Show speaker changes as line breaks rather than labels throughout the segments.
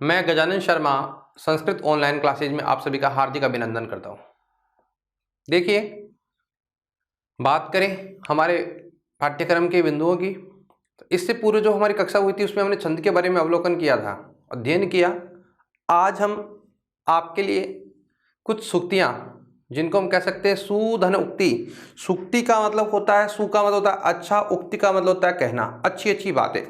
मैं Gajanan Sharma Sanskrit online classes में आप सभी का हार्दिक अभिनंदन करता हूँ। देखिए, बात करें हमारे पाठ्यक्रम के बिंदुओं की, तो इससे पूर्व जो हमारी कक्षा हुई थी उसमें हमने छंद के बारे में अवलोकन किया था, अध्ययन किया। आज हम आपके लिए कुछ सूक्तियाँ, जिनको हम कह सकते हैं सुधन उक्ति। सूक्ति का मतलब होता है, सु का मतलब होता है अच्छा, उक्ति का मतलब होता है कहना, अच्छी अच्छी बातें।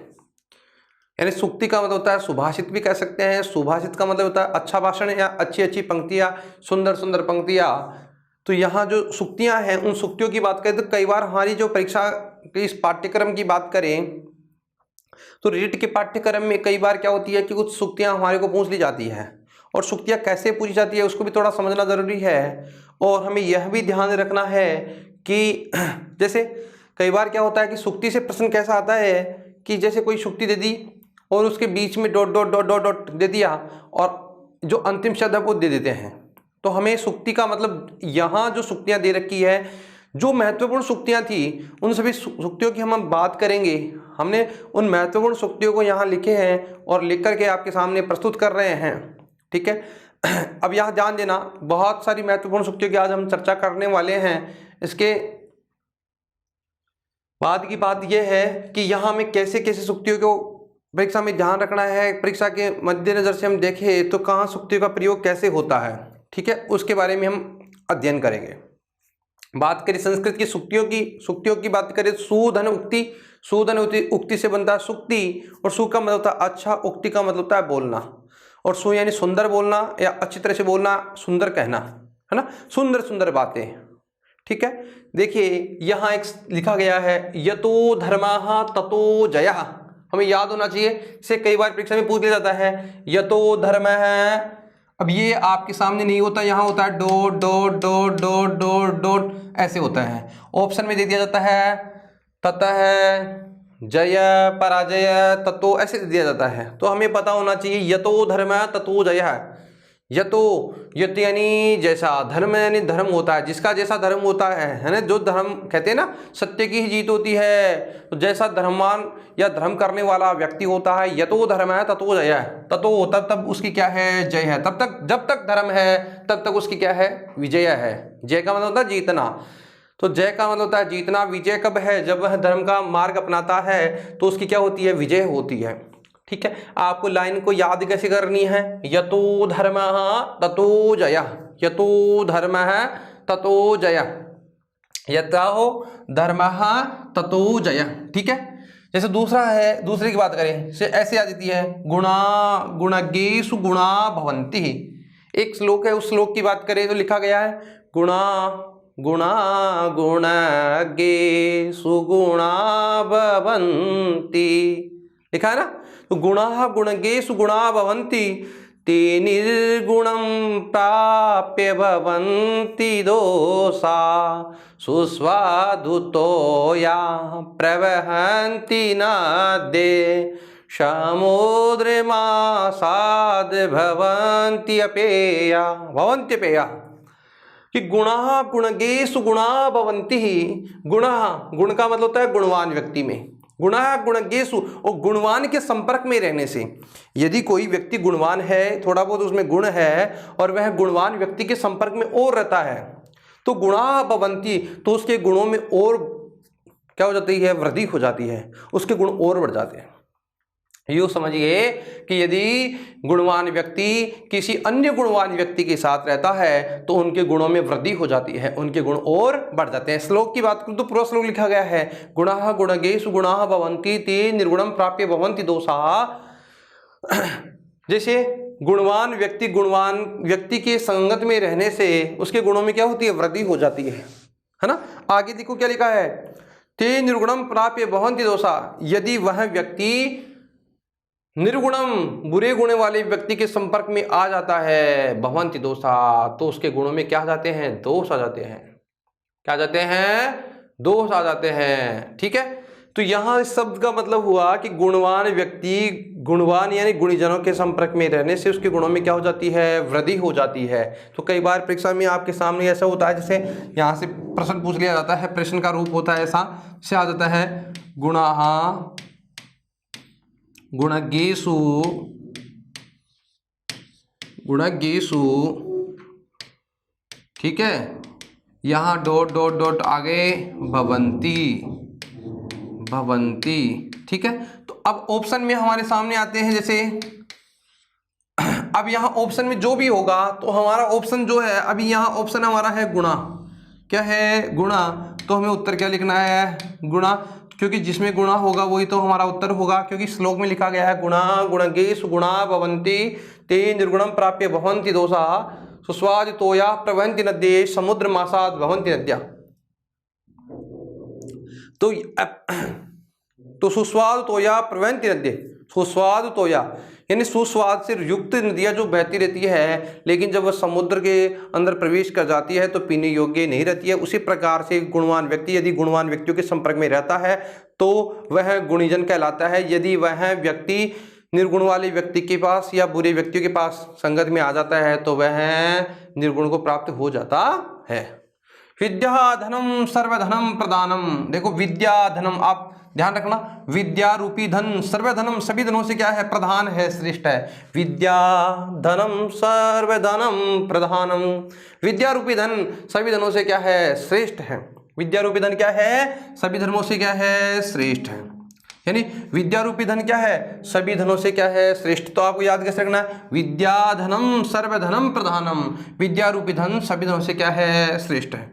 यानी सूक्ति का मतलब होता है सुभाषित भी कह सकते हैं। सुभाषित का मतलब होता है अच्छा भाषण या अच्छी अच्छी पंक्तियाँ, सुंदर सुंदर पंक्तियाँ। तो यहाँ जो सूक्तियाँ हैं, उन सूक्तियों की बात करें तो कई बार हमारी जो परीक्षा के इस पाठ्यक्रम की बात करें तो रीट के पाठ्यक्रम में कई बार क्या होती है कि कुछ सूक्तियाँ हमारे को पूछ ली जाती हैं, और सूक्तियाँ कैसे पूछी जाती है उसको भी थोड़ा समझना जरूरी है। और हमें यह भी ध्यान रखना है कि जैसे कई बार क्या होता है कि सूक्ति से प्रश्न कैसा आता है कि जैसे कोई सूक्ति दे दी और उसके बीच में dot dot dot dot dot दे दिया और जो अंतिम शब्द है वो दे देते हैं। तो हमें सूक्ति का मतलब, यहाँ जो सूक्तियाँ दे रखी है, जो महत्वपूर्ण सूक्तियाँ थी, उन सभी सूक्तियों की हम बात करेंगे। हमने उन महत्वपूर्ण सूक्तियों को यहाँ लिखे हैं और लिख करके आपके सामने प्रस्तुत कर रहे हैं, ठीक है। अब यहाँ ध्यान देना, बहुत सारी महत्वपूर्ण सूक्तियों की आज हम चर्चा करने वाले हैं। इसके बाद की बात यह है कि यहाँ हमें कैसे कैसे सूक्तियों को परीक्षा में ध्यान रखना है। परीक्षा के मद्देनजर से हम देखें तो कहाँ सूक्तियों का प्रयोग कैसे होता है, ठीक है, उसके बारे में हम अध्ययन करेंगे। बात करें संस्कृत की सूक्तियों की बात करें, सुधन उक्ति। सुधन उक्ति से बनता है सूक्ति, और सु का मतलब होता है अच्छा, उक्ति का मतलब होता है बोलना, और सु यानी सुंदर बोलना या अच्छी तरह से बोलना, सुंदर कहना, है ना, सुंदर सुंदर बातें, ठीक है। देखिए यहाँ एक लिखा गया है, यतो धर्मः ततो जयः। हमें याद होना चाहिए, इसे कई बार परीक्षा में पूछ लिया जाता है, यतो धर्मः। अब ये आपके सामने नहीं होता, यहाँ होता है dot dot dot dot dot dot, ऐसे होता है। ऑप्शन में दे दिया जाता है ततः, जय, पराजय, ततो, ऐसे दे दिया जाता है। तो हमें पता होना चाहिए यतो धर्मः ततो जयः। यतो, यत यानी जैसा, धर्म यानी धर्म होता है, जिसका जैसा धर्म होता है ना, जो धर्म कहते हैं ना, सत्य की ही जीत होती है। तो जैसा धर्मवान या धर्म करने वाला व्यक्ति होता है, यतो धर्म है ततो जय है। ततो तब उसकी क्या है, जय है। तब तक, जब तक धर्म है तब तक उसकी क्या है, विजय है। जय का मतलब होता है जीतना, तो जय का मतलब होता है जीतना। विजय कब है, जब वह धर्म का मार्ग अपनाता है तो उसकी क्या होती है, विजय होती है, ठीक है। आपको लाइन को याद कैसे करनी है, यतो धर्मः ततो जयः, यतो धर्मः ततो जयः, यतो धर्मः ततो जयः, ठीक है। जैसे दूसरा है, दूसरे की बात करें से ऐसे आ जाती है, गुणा गुणज्ञेषु गुणा भवन्ति। एक श्लोक है, उस श्लोक की बात करें तो लिखा गया है, गुणा गुणा गुणज्ञेषु गुणा भवन्ति, लिखा है ना। तो गुणाः गुणज्ञेषु गुणा भवन्ति, ते निर्गुणं प्राप्य भवन्ति दोषा, सुस्वादुतो या प्रवहन्ति नद्ये, समुद्रमासाद् भवन्ति अपेया, भवन्ति अपेया। कि गुणाः गुणज्ञेषु गुणा भवन्ति। गुणाः, गुण का मतलब होता है गुणवान व्यक्ति में, गुणाः गुणज्ञेषु, और गुणवान के संपर्क में रहने से। यदि कोई व्यक्ति गुणवान है, थोड़ा बहुत उसमें गुण है, और वह गुणवान व्यक्ति के संपर्क में और रहता है, तो गुणाः भवन्ति, तो उसके गुणों में और क्या हो जाती है, वृद्धि हो जाती है, उसके गुण और बढ़ जाते हैं। यूँ समझिए कि यदि गुणवान व्यक्ति किसी अन्य गुणवान व्यक्ति के साथ रहता है तो उनके गुणों में वृद्धि हो जाती है, उनके गुण और बढ़ जाते हैं। श्लोक की बात करूं तो पूरा श्लोक लिखा गया है, गुणाः गुणज्ञेषु गुणाः भवन्ति, ते निर्गुणं प्राप्य भवन्ति दोषाः। जैसे गुणवान व्यक्ति के संगत में रहने से उसके गुणों में क्या होती है, वृद्धि हो जाती है ना। आगे देखो क्या लिखा है, ते निर्गुणं प्राप्य भवन्ति दोषाः। यदि वह व्यक्ति निर्गुणम, बुरे गुण वाले व्यक्ति के संपर्क में आ जाता है, भवन्ति दोषा, तो उसके गुणों में क्या आ जाते हैं, दोष आ जाते हैं। क्या आ जाते हैं, दोष आ जाते हैं, ठीक है। तो यहाँ इस शब्द का मतलब हुआ कि गुणवान व्यक्ति, गुणवान यानी गुणीजनों के संपर्क में रहने से उसके गुणों में क्या हो जाती है, वृद्धि हो जाती है। तो कई बार परीक्षा में आपके सामने ऐसा होता है, जैसे यहाँ से प्रश्न पूछ लिया जाता है, प्रश्न का रूप होता है ऐसा से आ जाता है, गुणाः गुणज्ञेषु गुणज्ञेषु, ठीक है, यहाँ डॉट डॉट डॉट आगे भवन्ति, भवन्ति, ठीक है। तो अब ऑप्शन में हमारे सामने आते हैं, जैसे अब यहाँ ऑप्शन में जो भी होगा तो हमारा ऑप्शन जो है, अभी यहाँ ऑप्शन हमारा है गुणा, क्या है, गुणा, तो हमें उत्तर क्या लिखना है, गुणा, क्योंकि जिसमें गुणा होगा वही तो हमारा उत्तर होगा, क्योंकि श्लोक में लिखा गया है गुणा गुणज्ञेषु गुणा भवन्ति ते निर्गुणं प्राप्य भवन्ति दोषा सुस्वादितोया प्रवहन्ति नद्ये समुद्र मासाद भवन्ति नद्या। तो सुस्वाद तोया प्रवहन्ति नद्ये, सुस्वाद तोया यानी सुस्वाद से युक्त नदियां जो बहती रहती है, लेकिन जब वह समुद्र के अंदर प्रवेश कर जाती है तो पीने योग्य नहीं रहती है। उसी प्रकार से गुणवान व्यक्ति यदि गुणवान व्यक्तियों के संपर्क में रहता है तो वह गुणीजन कहलाता है। यदि वह व्यक्ति निर्गुण वाले व्यक्ति के पास या बुरे व्यक्तियों के पास संगत में आ जाता है तो वह निर्गुण को प्राप्त हो जाता है। विद्या धनम सर्वधनम प्रदानम, देखो विद्या धनम, आप ध्यान रखना, विद्या रूपी धन सर्वधनम, सभी धनों से क्या है, प्रधान है, श्रेष्ठ है। विद्या धनम सर्वधनम प्रधानम, विद्या रूपी धन सभी धनों से क्या है, श्रेष्ठ है। विद्या रूपी धन क्या है, सभी धर्मों से क्या है, श्रेष्ठ है। यानी विद्या रूपी धन क्या है, सभी धनों से क्या है, श्रेष्ठ। तो आपको याद कैसे रखना है, विद्या धनम सर्वधनम प्रधानम, विद्या रूपी धन सभी धनों से क्या है, श्रेष्ठ है।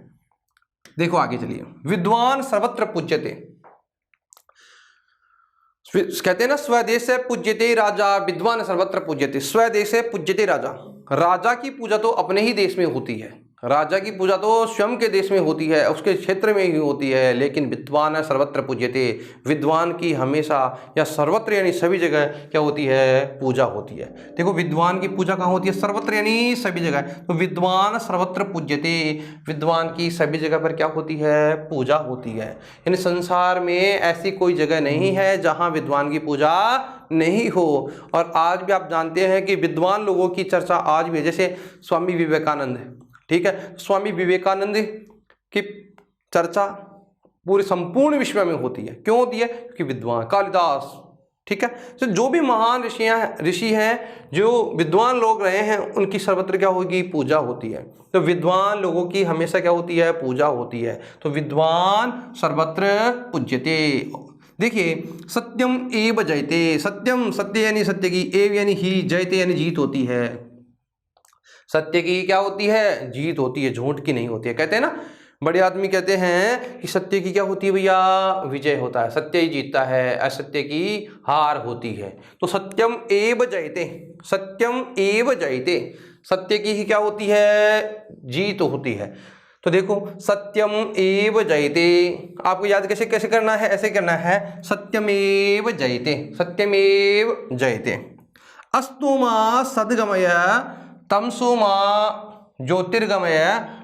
देखो आगे चलिए, विद्वान सर्वत्र पूज्यते, कहते हैं ना स्वदेशे पूज्यते राजा विद्वान सर्वत्र पूज्यते। स्वदेशे पूज्यते राजा, राजा की पूजा तो अपने ही देश में होती है, राजा की पूजा तो स्वयं के देश में होती है, उसके क्षेत्र में ही होती है, लेकिन विद्वान सर्वत्र पूज्यते, विद्वान की हमेशा या सर्वत्र यानी सभी जगह क्या होती है, पूजा होती है। देखो विद्वान की पूजा कहाँ होती है, सर्वत्र यानी सभी जगह, तो विद्वान सर्वत्र पूज्यते, विद्वान की सभी जगह पर क्या होती है, पूजा होती है। यानी संसार में ऐसी कोई जगह नहीं है जहाँ विद्वान की पूजा नहीं हो। और आज भी आप जानते हैं कि विद्वान लोगों की चर्चा आज भी है, जैसे स्वामी विवेकानंद, ठीक है, स्वामी विवेकानंद की चर्चा पूरे संपूर्ण विश्व में होती है। क्यों होती है, क्योंकि विद्वान, कालिदास, ठीक है, तो जो भी महान ऋषि हैं, जो विद्वान लोग रहे हैं, उनकी सर्वत्र क्या होगी, पूजा होती है। तो विद्वान लोगों की हमेशा क्या होती है, पूजा होती है। तो विद्वान सर्वत्र पूज्यते। देखिए सत्यम एव जयते, सत्यम सत्य यानी सत्य की, एव यानी ही, जयते यानी जीत होती है। सत्य की क्या होती है, जीत होती है, झूठ की नहीं होती है। कहते हैं ना, बड़े आदमी कहते हैं कि सत्य की क्या होती है भैया, विजय होता है, सत्य ही जीतता है, असत्य की हार होती है। तो सत्यम एव जयते, सत्यम एव जयते, सत्य की ही क्या होती है, जीत होती है। तो देखो सत्यम एव जयते, आपको याद कैसे कैसे करना है, ऐसे करना है, सत्यमेव जयते, सत्यमेव जयते। अस्तु मा सद्गमय तमसो माँ ज्योतिर्गमय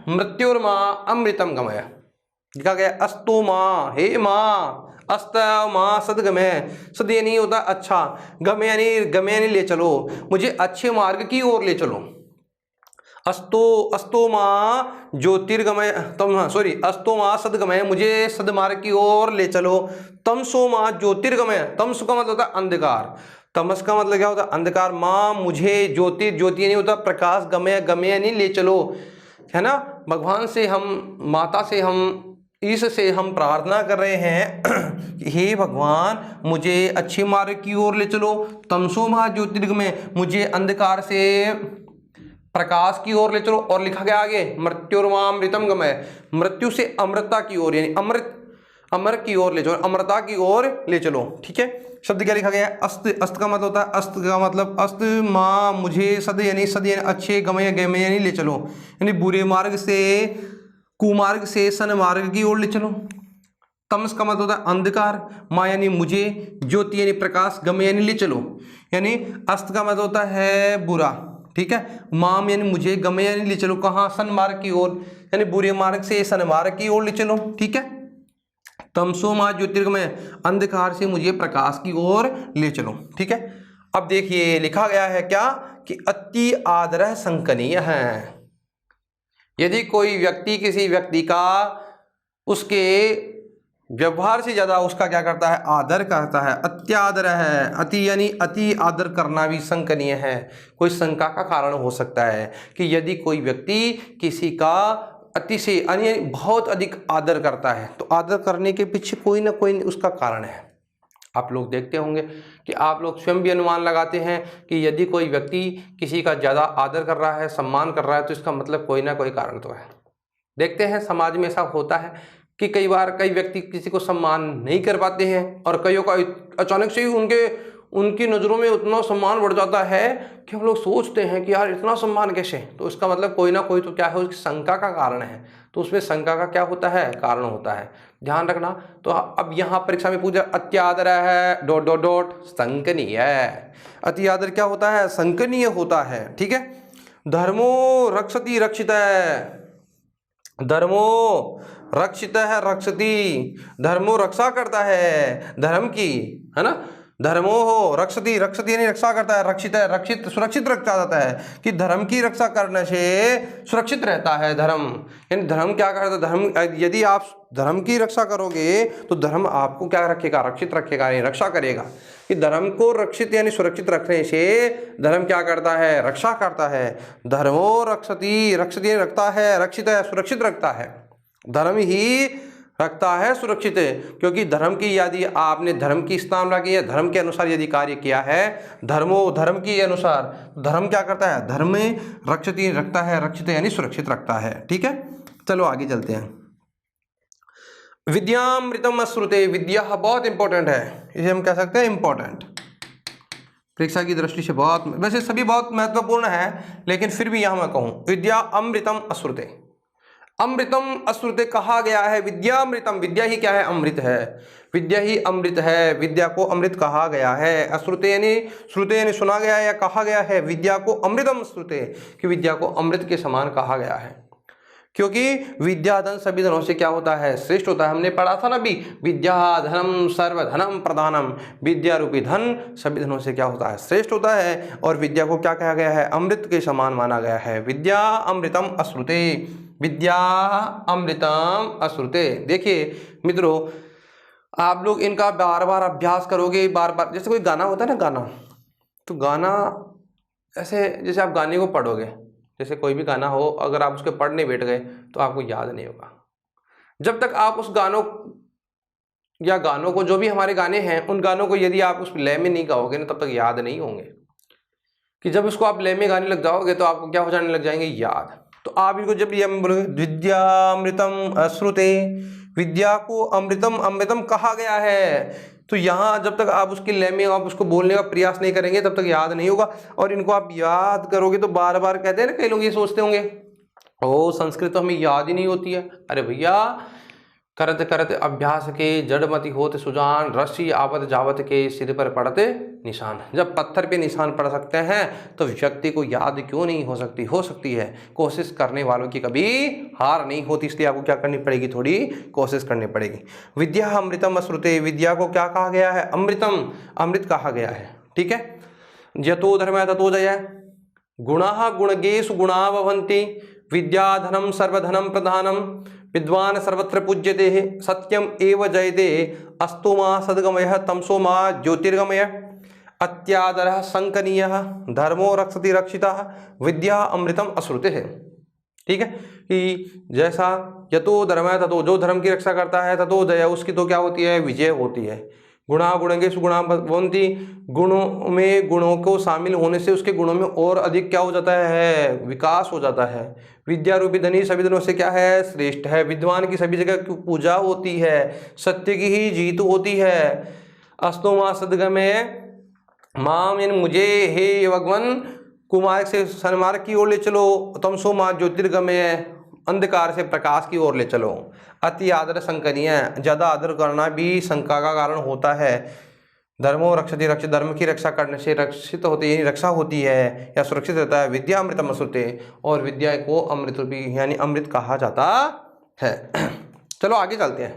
मृत्युर्मा अमृतम गमय। लिखा गया अस्तु माँ, हे माँ, अस्त माँ सदगमय, सद यानी होता अच्छा, गमय यानी ले चलो, मुझे अच्छे मार्ग की ओर ले चलो। अस्तो माँ ज्योतिर्गमय तम, सॉरी, अस्तो माँ सदगमय, मुझे सदमार्ग की ओर ले चलो। तमसो माँ ज्योतिर्गमय, तमसो का मतलब होता है अंधकार, तमस का मतलब क्या होता है, अंधकार। माँ मुझे, ज्योति, ज्योति नहीं होता प्रकाश, गमय, गमय नहीं ले चलो, है ना। भगवान से हम, माता से हम, ईश से हम प्रार्थना कर रहे हैं कि हे भगवान मुझे अच्छे मार्ग की ओर ले चलो। तमसो माँ ज्योतिर्गमय, मुझे अंधकार से प्रकाश की ओर ले चलो। और लिखा गया आगे मृत्युर्मामृतम गमय, मृत्यु से अमृता की ओर यानी अमर की ओर ले चलो, अमरता की ओर ले चलो। ठीक है, शब्द क्या लिखा गया है, अस्त, अस्त का मतलब होता है, अस्त का मतलब अस्त माँ मुझे, सद यानी अच्छे, गमय गमय यानी ले चलो, यानी बुरे मार्ग से, कुमार्ग से सन्मार्ग की ओर ले चलो। तमस का मतलब होता है अंधकार, माँ यानी मुझे, ज्योति यानी प्रकाश, गमय यानी ले चलो, यानी अस्त का मतलब होता है बुरा, ठीक है, माम यानी मुझे, गमय यानी ले चलो, कहाँ, सन्मार्ग की ओर, यानी बुरे मार्ग से सन्मार्ग की ओर ले चलो। ठीक है, तमसो माँ ज्योतिर्गमय, अंधकार से मुझे प्रकाश की ओर ले चलो। ठीक है, अब देखिए लिखा गया है क्या कि अति आदरः संकनीय है। यदि कोई व्यक्ति किसी व्यक्ति का उसके व्यवहार से ज़्यादा उसका क्या करता है, आदर करता है। अत्यादर है, अति यानी अति आदर करना भी शंकनीय है। कोई शंका का कारण हो सकता है कि यदि कोई व्यक्ति किसी का अति से यानी बहुत अधिक आदर करता है तो आदर करने के पीछे कोई ना कोई उसका कारण है। आप लोग देखते होंगे कि आप लोग स्वयं भी अनुमान लगाते हैं कि यदि कोई व्यक्ति किसी का ज़्यादा आदर कर रहा है, सम्मान कर रहा है, तो इसका मतलब कोई ना कोई कारण तो है। देखते हैं समाज में ऐसा होता है कि कई बार कई व्यक्ति किसी को सम्मान नहीं कर पाते हैं और कईयों का अचानक से ही उनकी नज़रों में उतना सम्मान बढ़ जाता है कि हम लोग सोचते हैं कि यार इतना सम्मान कैसे। तो इसका मतलब कोई ना कोई तो क्या है, उसकी शंका का कारण है। तो उसमें शंका का क्या होता है, कारण होता है, ध्यान रखना। तो अब यहाँ परीक्षा में पूछा अत्यादर है डॉट डॉट डॉट शंकनीय है। अति आदर क्या होता है, शंकनीय होता है। ठीक है। धर्मो रक्षति रक्षित है, धर्मो रक्षित है रक्षति, धर्मो रक्षा करता है धर्म की, है ना। धर्मो हो रक्षति, रक्षति यानी रक्षा करता है, रक्षित है रक्षित सुरक्षित रखा जाता है कि धर्म की रक्षा करने से सुरक्षित रहता है धर्म। यानी धर्म क्या करता है, धर्म यदि आप धर्म की रक्षा करोगे तो धर्म आपको क्या रखेगा, रक्षित रखेगा, यानी रक्षा करेगा। कि धर्म को रक्षित यानी सुरक्षित रखने से धर्म क्या करता है, रक्षा करता है। धर्मो रक्षति, रक्षति रखता है, रक्षित है सुरक्षित रखता है, धर्म ही रखता है सुरक्षित है। क्योंकि धर्म की यदि आपने धर्म की स्थापना की है, धर्म के अनुसार यदि कार्य किया है, धर्मो धर्म के अनुसार, धर्म क्या करता है, धर्म में रक्षति रखता है, रक्षित यानी सुरक्षित रखता है। ठीक है, चलो आगे चलते हैं। विद्यामृतम अश्रुते, विद्या बहुत इंपॉर्टेंट है, इसे हम कह सकते हैं इंपॉर्टेंट, परीक्षा की दृष्टि से बहुत, वैसे सभी बहुत महत्वपूर्ण है लेकिन फिर भी यहां मैं कहूं विद्या अमृतम अश्रुते, अमृतम अश्रुते कहा गया है। विद्यामृतम, विद्या ही क्या है, अमृत है, विद्या ही अमृत है, विद्या को अमृत कहा गया है। अश्रुते यानी श्रुते यानी सुना गया है या कहा गया है, विद्या को अमृतम श्रुते कि विद्या को अमृत के समान कहा गया है। क्योंकि विद्या धन सभी धनों से क्या होता है, श्रेष्ठ होता है। हमने पढ़ा था ना भी, विद्या धनम सर्वधनम प्रधानम, विद्या रूपी धन सभी धनों से क्या होता है, श्रेष्ठ होता है। और विद्या को क्या कहा गया है, अमृत के समान माना गया है। विद्या अमृतम अश्रुते, विद्या अमृतम अश्रुते। देखिए मित्रों, आप लोग इनका बार बार अभ्यास करोगे, बार बार, जैसे कोई गाना होता है ना, गाना, तो गाना ऐसे जैसे आप गाने को पढ़ोगे, जैसे कोई भी गाना हो, अगर आप उसके पढ़ने बैठ गए तो आपको याद नहीं होगा। जब तक आप उस गानों या गानों को, जो भी हमारे गाने हैं, उन गानों को यदि आप उस लय में नहीं गाओगे ना, तब तक याद नहीं होंगे। कि जब उसको आप लय में गाने लग जाओगे तो आपको क्या हो जाने लग जाएंगे, याद। तो आप इनको जब ये बोलोगे विद्यामृतम अश्रुते, विद्या को अमृतम अमृतम कहा गया है, तो यहाँ जब तक आप उसके लय में आप उसको बोलने का प्रयास नहीं करेंगे तब तक याद नहीं होगा। और इनको आप याद करोगे तो बार बार कहते हैं ना, कई लोग ये सोचते होंगे ओ संस्कृत तो हमें याद ही नहीं होती है। अरे भैया, करत करत अभ्यास के जड़मति होते सुजान, रस्सी आवत जावत के सिर पर पड़ते निशान। जब पत्थर पे निशान पड़ सकते हैं तो व्यक्ति को याद क्यों नहीं हो सकती, हो सकती है। कोशिश करने वालों की कभी हार नहीं होती, इसलिए आपको क्या करनी पड़ेगी, थोड़ी कोशिश करनी पड़ेगी। विद्या अमृतम अश्रुते, विद्या को क्या कहा गया है, अमृतम, अमृत कहा गया है। ठीक है। यतो धर्म ततो जय, गुणाः गुणगेषु गुणा भवन्ति, विद्या धनम सर्वधनम प्रधानम, विद्वान सर्वत्र पूज्यते, सत्यम एव जयते, अस्तु मा सद्गमयः तमसो मा ज्योतिर्गमयः, अत्यादरः शंकनीयः, धर्मो रक्षति रक्षितः, विद्या अमृतम अश्रुते है। ठीक है, कि जैसा यतो धर्म है ततो, जो धर्म की रक्षा करता है, ततो जय, उसकी तो क्या होती है, विजय होती है। गुणा गुणेषु गुणा भवन्ति, गुणों में गुणों को शामिल होने से उसके गुणों में और अधिक क्या हो जाता है, विकास हो जाता है। विद्या रूपी धनी सभी धनों से क्या है, श्रेष्ठ है। विद्वान की सभी जगह पूजा होती है, सत्य की ही जीत होती है। अस्तु मा सद्गमय, माम इन मुझे हे भगवान कुमार्ग से सन्मार्ग की ओर ले चलो, तमसो मा ज्योतिर्गमय, अंधकार से प्रकाश की ओर ले चलो। अति आदर शंकनीय, ज्यादा आदर करना भी शंका का कारण होता है। धर्मो रक्षति रक्षित, धर्म की रक्षा करने से रक्षित होती है, रक्षा होती है या सुरक्षित रहता है। विद्या अमृतम अश्रुते, और विद्या को अमृत भी यानी अमृत कहा जाता है। चलो आगे चलते हैं।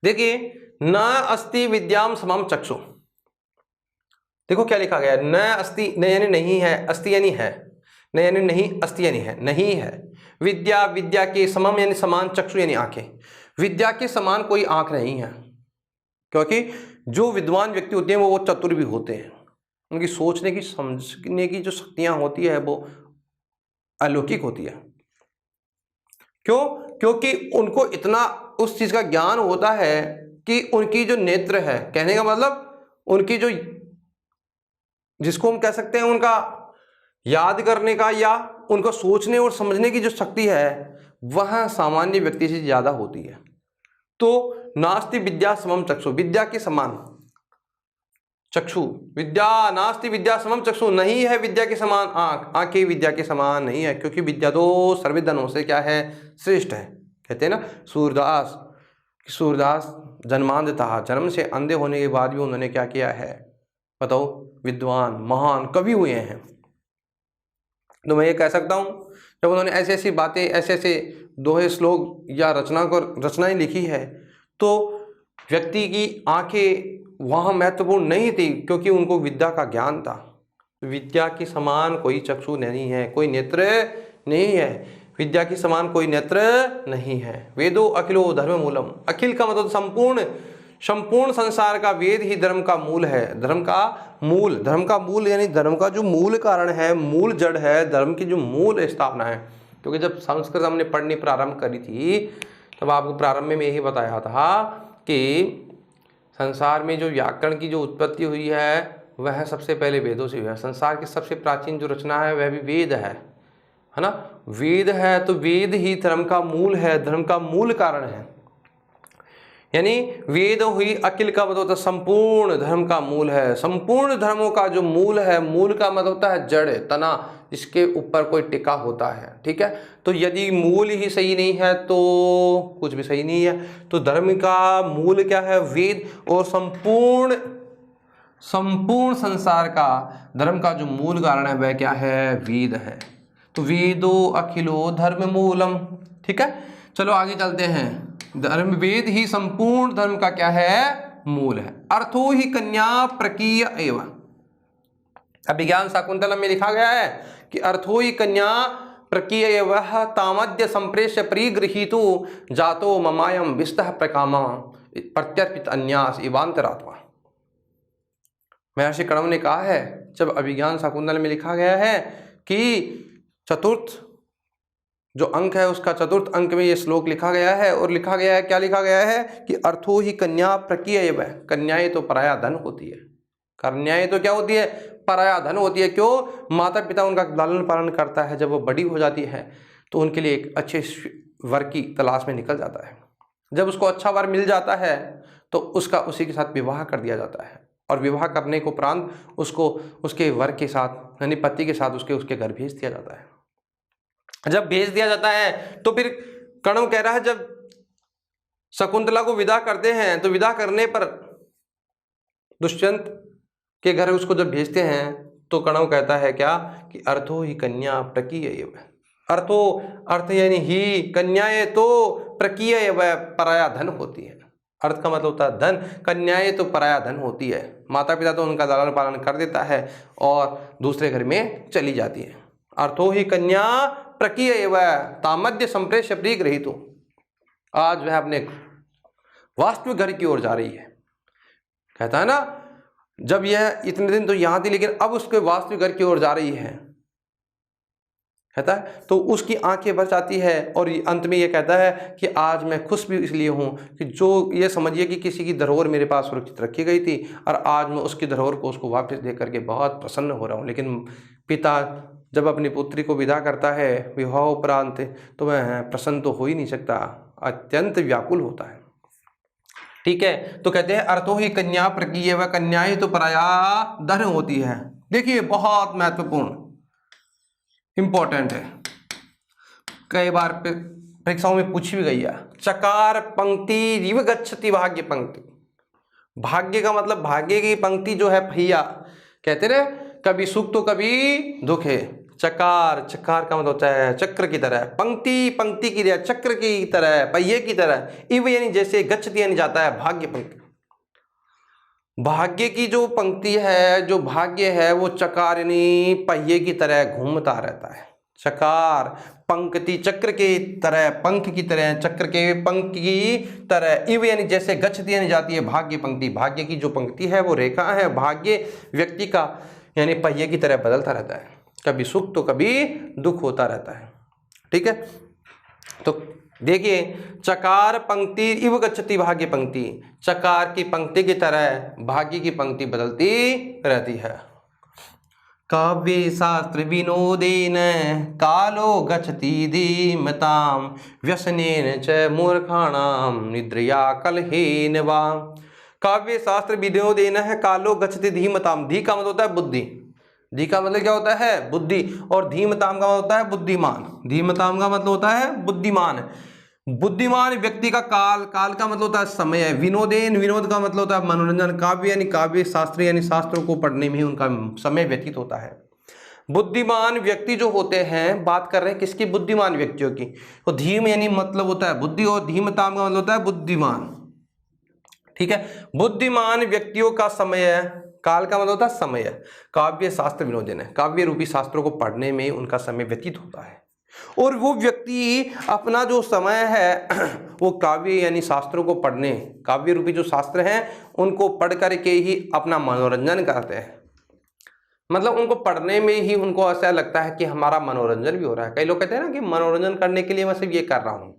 देखिए, न अस्ति विद्याम समम चक्षु, देखो क्या लिखा गया, न अस्ति, न यानी नहीं है, अस्ति यानी है, न यानी नहीं, अस्ति यानी है, नहीं है। विद्या, विद्या के समम यानी समान, चक्षु यानी आंखें। विद्या के समान कोई आंख नहीं है, क्योंकि जो विद्वान व्यक्ति होते हैं वो चतुर भी होते हैं। उनकी सोचने की समझने की जो शक्तियां होती है वो अलौकिक होती है। क्यों? क्योंकि उनको इतना उस चीज का ज्ञान होता है कि उनकी जो नेत्र है, कहने का मतलब उनकी जो, जिसको हम कह सकते हैं उनका याद करने का या उनका सोचने और समझने की जो शक्ति है वह सामान्य व्यक्ति से ज्यादा होती है। तो नास्ति विद्या समम चक्षु, विद्या के समान चक्षु, विद्या नास्ति विद्या समम चक्षु, नहीं है विद्या के समान आंख, आंखें विद्या के समान नहीं है, क्योंकि विद्या तो सर्वधनों से क्या है, श्रेष्ठ है। कहते हैं ना सूरदास जन्मांध था, जन्म से अंधे होने के बाद भी उन्होंने क्या किया है बताओ, विद्वान महान कवि हुए हैं। तो मैं ये कह सकता हूं जब उन्होंने ऐसी ऐसी बातें, ऐसे ऐसे दोहे श्लोक या रचनाएं लिखी है, तो व्यक्ति की आंखें वहाँ महत्वपूर्ण नहीं थी, क्योंकि उनको विद्या का ज्ञान था। विद्या के समान कोई चक्षु नहीं है, कोई नेत्र नहीं है, विद्या के समान कोई नेत्र नहीं है। वेदो अखिलो धर्म मूलम, अखिल का मतलब संपूर्ण संसार का वेद ही धर्म का मूल है। धर्म का मूल यानी धर्म का जो मूल कारण है, मूल जड़ है, धर्म की जो मूल स्थापना है। क्योंकि जब संस्कृत हमने पढ़नी प्रारंभ करी थी तब आपको प्रारंभ में यही बताया था कि संसार में जो व्याकरण की जो उत्पत्ति हुई है वह सबसे पहले वेदों से हुई है। संसार की सबसे प्राचीन जो रचना है वह भी वेद है ना, वेद है। तो वेद ही धर्म का मूल है, धर्म का मूल कारण है। यानी वेद हुई अखिल का मतलब होता है संपूर्ण धर्म का मूल है, संपूर्ण धर्मों का जो मूल है, मूल का मतलब होता है जड़, तना, इसके ऊपर कोई टिका होता है। ठीक है, तो यदि मूल ही सही नहीं है तो कुछ भी सही नहीं है। तो धर्म का मूल क्या है, वेद, और संपूर्ण संसार का धर्म का जो मूल कारण है वह क्या है, वेद है। तो वेदो अखिलो धर्म मूलम। ठीक है, चलो आगे चलते हैं। धर्म, वेद ही संपूर्ण धर्म का क्या है, मूल है। अर्थो ही कन्या प्रकीय एवं, अभिज्ञान शाकुंतलम में लिखा गया है कि अर्थो ही कन्या प्रकीय एवं तामद्य संप्रेष्य परिगृहीतो जातो ममायम विस्तः प्रकामा प्रत्यर्पित अन्यास इवांतरात्मा। महर्षि कण्व ने कहा है, जब अभिज्ञान शाकुंतलम में लिखा गया है कि चतुर्थ जो अंक है उसका चतुर्थ अंक में ये श्लोक लिखा गया है, और लिखा गया है, क्या लिखा गया है कि अर्थो ही कन्या प्रकीय एवं, कन्याएं तो पराया धन होती है। कन्याएं तो क्या होती है, पराया धन होती है। क्यों? माता पिता उनका लालन पालन करता है, जब वो बड़ी हो जाती है तो उनके लिए एक अच्छे वर की तलाश में निकल जाता है। जब उसको अच्छा वर मिल जाता है तो उसका उसी के साथ विवाह कर दिया जाता है, और विवाह करने को उपरांत उसको उसके वर के साथ यानी पति के साथ उसके घर भेज दिया जाता है। जब भेज दिया जाता है तो फिर कण्व कह रहा है, जब शकुंतला को विदा करते हैं तो विदा करने पर दुष्यंत के घर उसको जब भेजते हैं तो कण्व कहता है क्या कि अर्थो ही कन्या प्रकीय एवं, अर्थो अर्थ यानी ही, कन्याएं तो प्रकीय एवं पराया धन होती है। अर्थ का मतलब होता है धन, कन्याएं तो पराया धन होती है। माता पिता तो उनका लालन पालन कर देता है और दूसरे घर में चली जाती है। अर्थो ही कन्या प्रकीय एवं तामद्य संप्रेष्य परिगृहीतो, आज वह अपने वास्तविक घर की ओर जा रही है। कहता है ना, जब यह इतने दिन तो यहां थी लेकिन अब उसके वास्तविक घर की ओर जा रही है, कहता है तो उसकी आंखें भर जाती है। और अंत में ये कहता है कि आज मैं खुश भी इसलिए हूं कि जो ये समझिए कि किसी की धरोहर मेरे पास सुरक्षित रखी गई थी और आज मैं उसकी धरोहर को उसको वापस दे करके बहुत प्रसन्न हो रहा हूं। लेकिन पिता जब अपनी पुत्री को विदा करता है विवाह उपरांत तो वह प्रसन्न तो हो ही नहीं सकता, अत्यंत व्याकुल होता है। ठीक है, तो कहते हैं अर्थो ही कन्या प्रकीय व कन्याएं तो पराया धन होती है। देखिए बहुत महत्वपूर्ण इंपॉर्टेंट है, कई बार परीक्षाओं में पूछी भी गई है। चकार पंक्ति रिव गच्छति भाग्य पंक्ति, भाग्य का मतलब भाग्य की पंक्ति जो है पहिया, कहते ना कभी सुख तो कभी दुख है। चकार, चकार का मतलब होता है चक्र की तरह, पंक्ति, पंक्ति की तरह, चक्र की तरह, पहिए की तरह। इव यानी जैसे, गच्छति यानी जाता है, भाग्य पंक्ति, भाग्य की जो पंक्ति है, जो भाग्य है वो चकार यानी पहिए की तरह घूमता रहता है। चकार पंक्ति चक्र के तरह, पंख की तरह, चक्र के पंख की तरह, इव यानी जैसे गच्छति यानी जाती है, भाग्य पंक्ति, भाग्य की जो पंक्ति है वो रेखा है, भाग्य व्यक्ति का यानी पहिए की तरह बदलता रहता है, कभी सुख तो कभी दुख होता रहता है। ठीक है, तो देखिए चकार पंक्ति इव गच्छति भाग्य पंक्ति, चकार की पंक्ति की तरह भाग्य की पंक्ति बदलती रहती है। काव्य शास्त्र विनोदेन कालो गच्छति धीमताम व्यसनेन च मूर्खाणाम निद्रया कलहेन वा। काव्य शास्त्र विनोदेन है कालो गच्छति धीमताम, धी का मतलब होता है बुद्धि, धी का मतलब क्या होता है बुद्धि, और धीमताम का मतलब होता है बुद्धिमान, धीमताम का मतलब होता है बुद्धिमान। बुद्धिमान व्यक्ति का काल, काल का मतलब होता है समय, विनोदेन, विनोद का मतलब होता है मनोरंजन, काव्य यानी काव्य शास्त्र यानी शास्त्रों को पढ़ने में ही उनका समय व्यतीत होता है। बुद्धिमान व्यक्ति जो होते हैं, बात कर रहे हैं किसकी, बुद्धिमान व्यक्तियों की, तो धीम यानी मतलब होता है बुद्धि और धीमताम का मतलब होता है बुद्धिमान। ठीक है, बुद्धिमान व्यक्तियों का समय है, काल का मतलब होता है समय, काव्य शास्त्र विनोदेन है, काव्य रूपी शास्त्रों को पढ़ने में उनका समय व्यतीत होता है, और वो व्यक्ति अपना जो समय है वो काव्य यानी शास्त्रों को पढ़ने, काव्य रूपी जो शास्त्र हैं उनको पढ़ करके ही अपना मनोरंजन करते हैं। मतलब उनको पढ़ने में ही उनको ऐसा लगता है कि हमारा मनोरंजन भी हो रहा है। कई लोग कहते हैं ना कि मनोरंजन करने के लिए मैं सिर्फ ये कर रहा हूँ,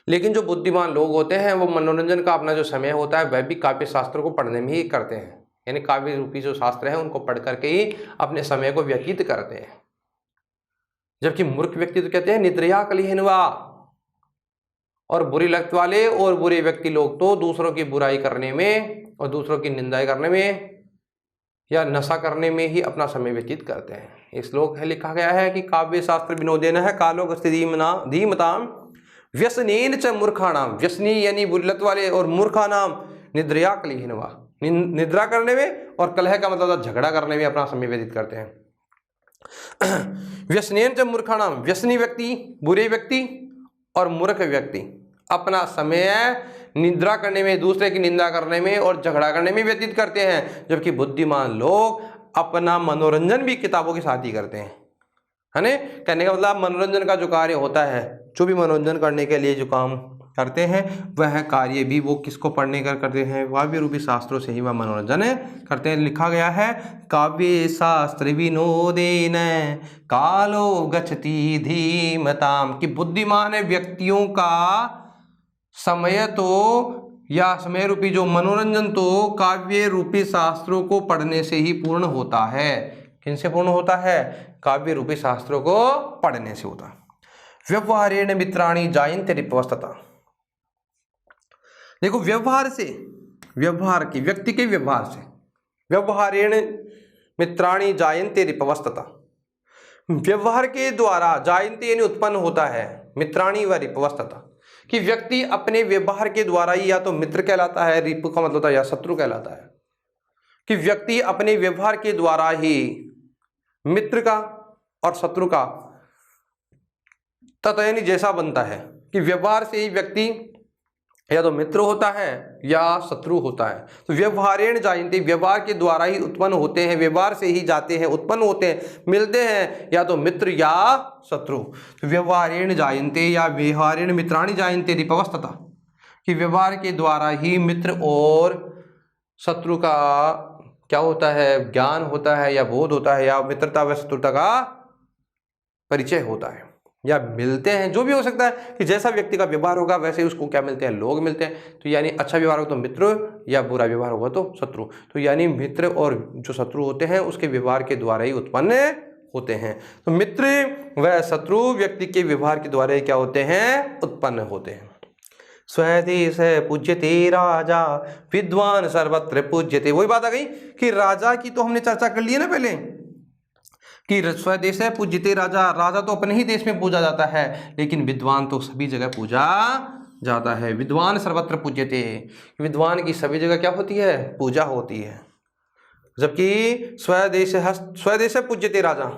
लेकिन जो बुद्धिमान लोग होते हैं वो मनोरंजन का अपना जो समय होता है वह भी काव्य शास्त्रों को पढ़ने में ही करते हैं, यानी काव्य रूपी जो शास्त्र है उनको पढ़ करके ही अपने समय को व्यतीत करते हैं। जबकि मूर्ख व्यक्ति तो कहते हैं निद्रया कलहेनवा, और बुरी लत वाले और बुरे व्यक्ति लोग तो दूसरों की बुराई करने में और दूसरों की निंदाई करने में या नशा करने में ही अपना समय व्यतीत करते हैं। इस श्लोक है लिखा गया है कि काव्य शास्त्र विनोदेन है कालो गच्छति धीमताम व्यसनेन च मूर्खाणाम, व्यसनी यानी बुरी लत वाले और मूर्खानाम निद्रया कलहेनवा, निद्रा करने में और कलह का मतलब झगड़ा करने में अपना समय व्यतीत करते हैं। व्यसनेन च मूर्खाणाम, व्यसनी व्यक्ति, बुरे व्यक्ति और मूर्ख व्यक्ति अपना समय निद्रा करने में, दूसरे की निंदा करने में और झगड़ा करने में व्यतीत करते हैं, जबकि बुद्धिमान लोग अपना मनोरंजन भी किताबों के साथ ही करते हैं। है ना, कहने का मतलब मनोरंजन का जो कार्य होता है, जो भी मनोरंजन करने के लिए जो काम करते हैं वह कार्य भी वो किसको पढ़ने कर करते हैं, काव्य रूपी शास्त्रों से ही वह मनोरंजन करते हैं। लिखा गया है काव्य शास्त्र विनोदेन कालो गच्छति धीमताम, कि बुद्धिमान व्यक्तियों का समय तो या समय रूपी जो मनोरंजन तो काव्य रूपी शास्त्रों को पढ़ने से ही पूर्ण होता है। किनसे पूर्ण होता है, काव्य रूपी शास्त्रों को पढ़ने से होता है। व्यवहारेण मित्राणि जायन्ते रिपवस्तता, देखो व्यवहार से, व्यवहार की व्यक्ति के व्यवहार से, व्यवहारेण मित्राणि जायन्ते रिपवस्तता, व्यवहार के द्वारा जायन्ते यानी उत्पन्न होता है, मित्राणि व रिपवस्तता, कि व्यक्ति अपने व्यवहार के द्वारा ही या तो मित्र कहलाता है, रिपु का मतलब होता है या शत्रु कहलाता है, कि व्यक्ति अपने व्यवहार के द्वारा ही मित्र का और शत्रु का तथा यानी जैसा बनता है, कि व्यवहार से ही व्यक्ति या तो मित्र होता है या शत्रु होता है। तो व्यवहारेण जायन्ते, व्यवहार के द्वारा ही उत्पन्न होते हैं, व्यवहार से ही जाते हैं, उत्पन्न होते हैं, मिलते हैं या तो मित्र या शत्रु। तो व्यवहारेण जायन्ते या व्यवहारेण मित्राणि जायन्ते रिपवस्तता, कि व्यवहार के द्वारा ही मित्र और शत्रु का क्या होता है, ज्ञान होता है या बोध होता है, या मित्रता व शत्रुता का परिचय होता है, या मिलते हैं, जो भी हो सकता है कि जैसा व्यक्ति का व्यवहार होगा वैसे उसको क्या मिलते हैं, लोग मिलते हैं। तो यानी अच्छा व्यवहार होगा तो मित्र या बुरा व्यवहार होगा तो शत्रु। तो यानी मित्र और जो शत्रु होते हैं उसके व्यवहार के द्वारा ही उत्पन्न होते हैं। तो मित्र व शत्रु व्यक्ति के व्यवहार के द्वारा ही क्या होते हैं, उत्पन्न होते हैं। स्वदेश पूज्यते राजा विद्वान सर्वत्र पूज्यते, वही बात आ गई कि राजा की तो हमने चर्चा कर ली है ना पहले, कि स्वदेश पूज्यते राजा, राजा तो अपने ही देश में पूजा जाता है, लेकिन विद्वान तो सभी जगह पूजा जाता है। विद्वान सर्वत्र पूज्यते, विद्वान की सभी जगह क्या होती है, पूजा होती है। जबकि स्वदेश पूज्यते राजा,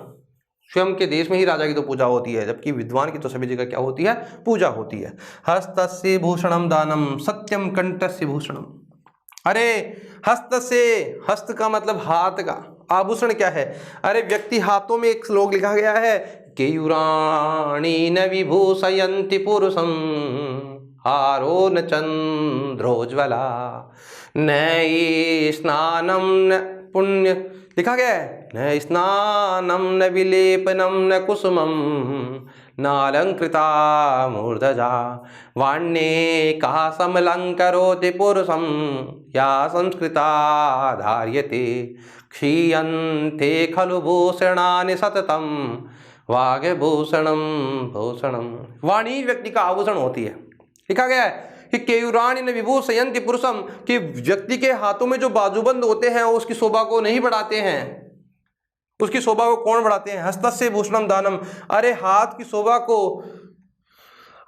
स्वयं के देश में ही राजा की तो पूजा होती है, जबकि विद्वान की तो सभी जगह क्या होती है, पूजा होती है। हस्तस्य भूषणम दानम सत्यम कंठस्य भूषणम, अरे हस्त से, हस्त का मतलब हाथ का, आभूषण क्या है, अरे व्यक्ति हाथों में, एक श्लोक लिखा गया है केयूराणि न विभूषयन्ति पुरुषं हारो न चंद्रोज्ज्वला न स्नानं न पुण्य, लिखा गया है न स्नानं न विलेपनं न कुसुमं नालंकृता मूर्धजा वाण्ये समलंकरोति पुरुषं या संस्कृता धार्यते क्षीयन्ते खलु भूषणानि सततं वाग्भूषणं भूषणं। वाणी व्यक्ति का आभूषण होती है। लिखा गया है कि केयूराणि न विभूषयन्ति पुरुषम, कि व्यक्ति के हाथों में जो बाजूबंद होते हैं वो उसकी शोभा को नहीं बढ़ाते हैं। उसकी शोभा को कौन बढ़ाते हैं? हस्तस्य भूषणम दानम, अरे हाथ की शोभा को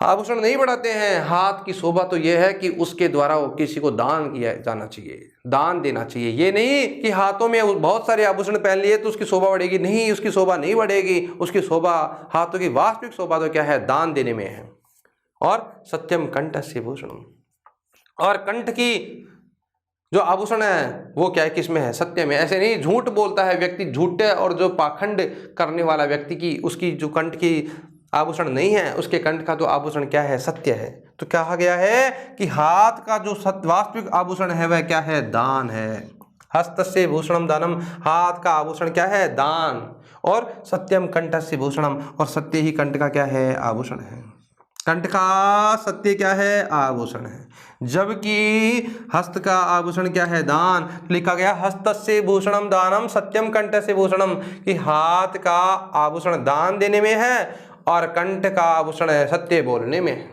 आभूषण नहीं बढ़ाते हैं। हाथ की शोभा तो यह है कि उसके द्वारा किसी को दान किया जाना चाहिए, दान देना चाहिए। ये नहीं कि हाथों में बहुत सारे आभूषण पहन लिए तो उसकी शोभा बढ़ेगी, नहीं, उसकी शोभा नहीं बढ़ेगी। उसकी शोभा, हाथों की वास्तविक शोभा तो क्या है? दान देने में है। और सत्यम कंठस्य भूषणम, और कंठ की जो आभूषण है वो क्या है? किसमें है? सत्य में। ऐसे नहीं झूठ बोलता है व्यक्ति, झूठे और जो पाखंड करने वाला व्यक्ति की उसकी जो कंठ की आभूषण नहीं है, उसके कंठ का तो आभूषण क्या है? सत्य है। तो कहा गया है कि हाथ का जो वास्तविक आभूषण है वह क्या है? दान है। हस्तस्य भूषणम दानम, हाथ का आभूषण क्या है? दान। और सत्यम कंठस्य भूषणम, और सत्य ही कंठ का क्या है? आभूषण है। कंठ का सत्य क्या है? आभूषण है। जबकि हस्त का आभूषण क्या है? दान। लिखा गया हस्तस्य भूषणम दानम सत्यम कंठस्य भूषणम, कि हाथ का आभूषण दान देने में है और कंठ का आभूषण है सत्य बोलने में।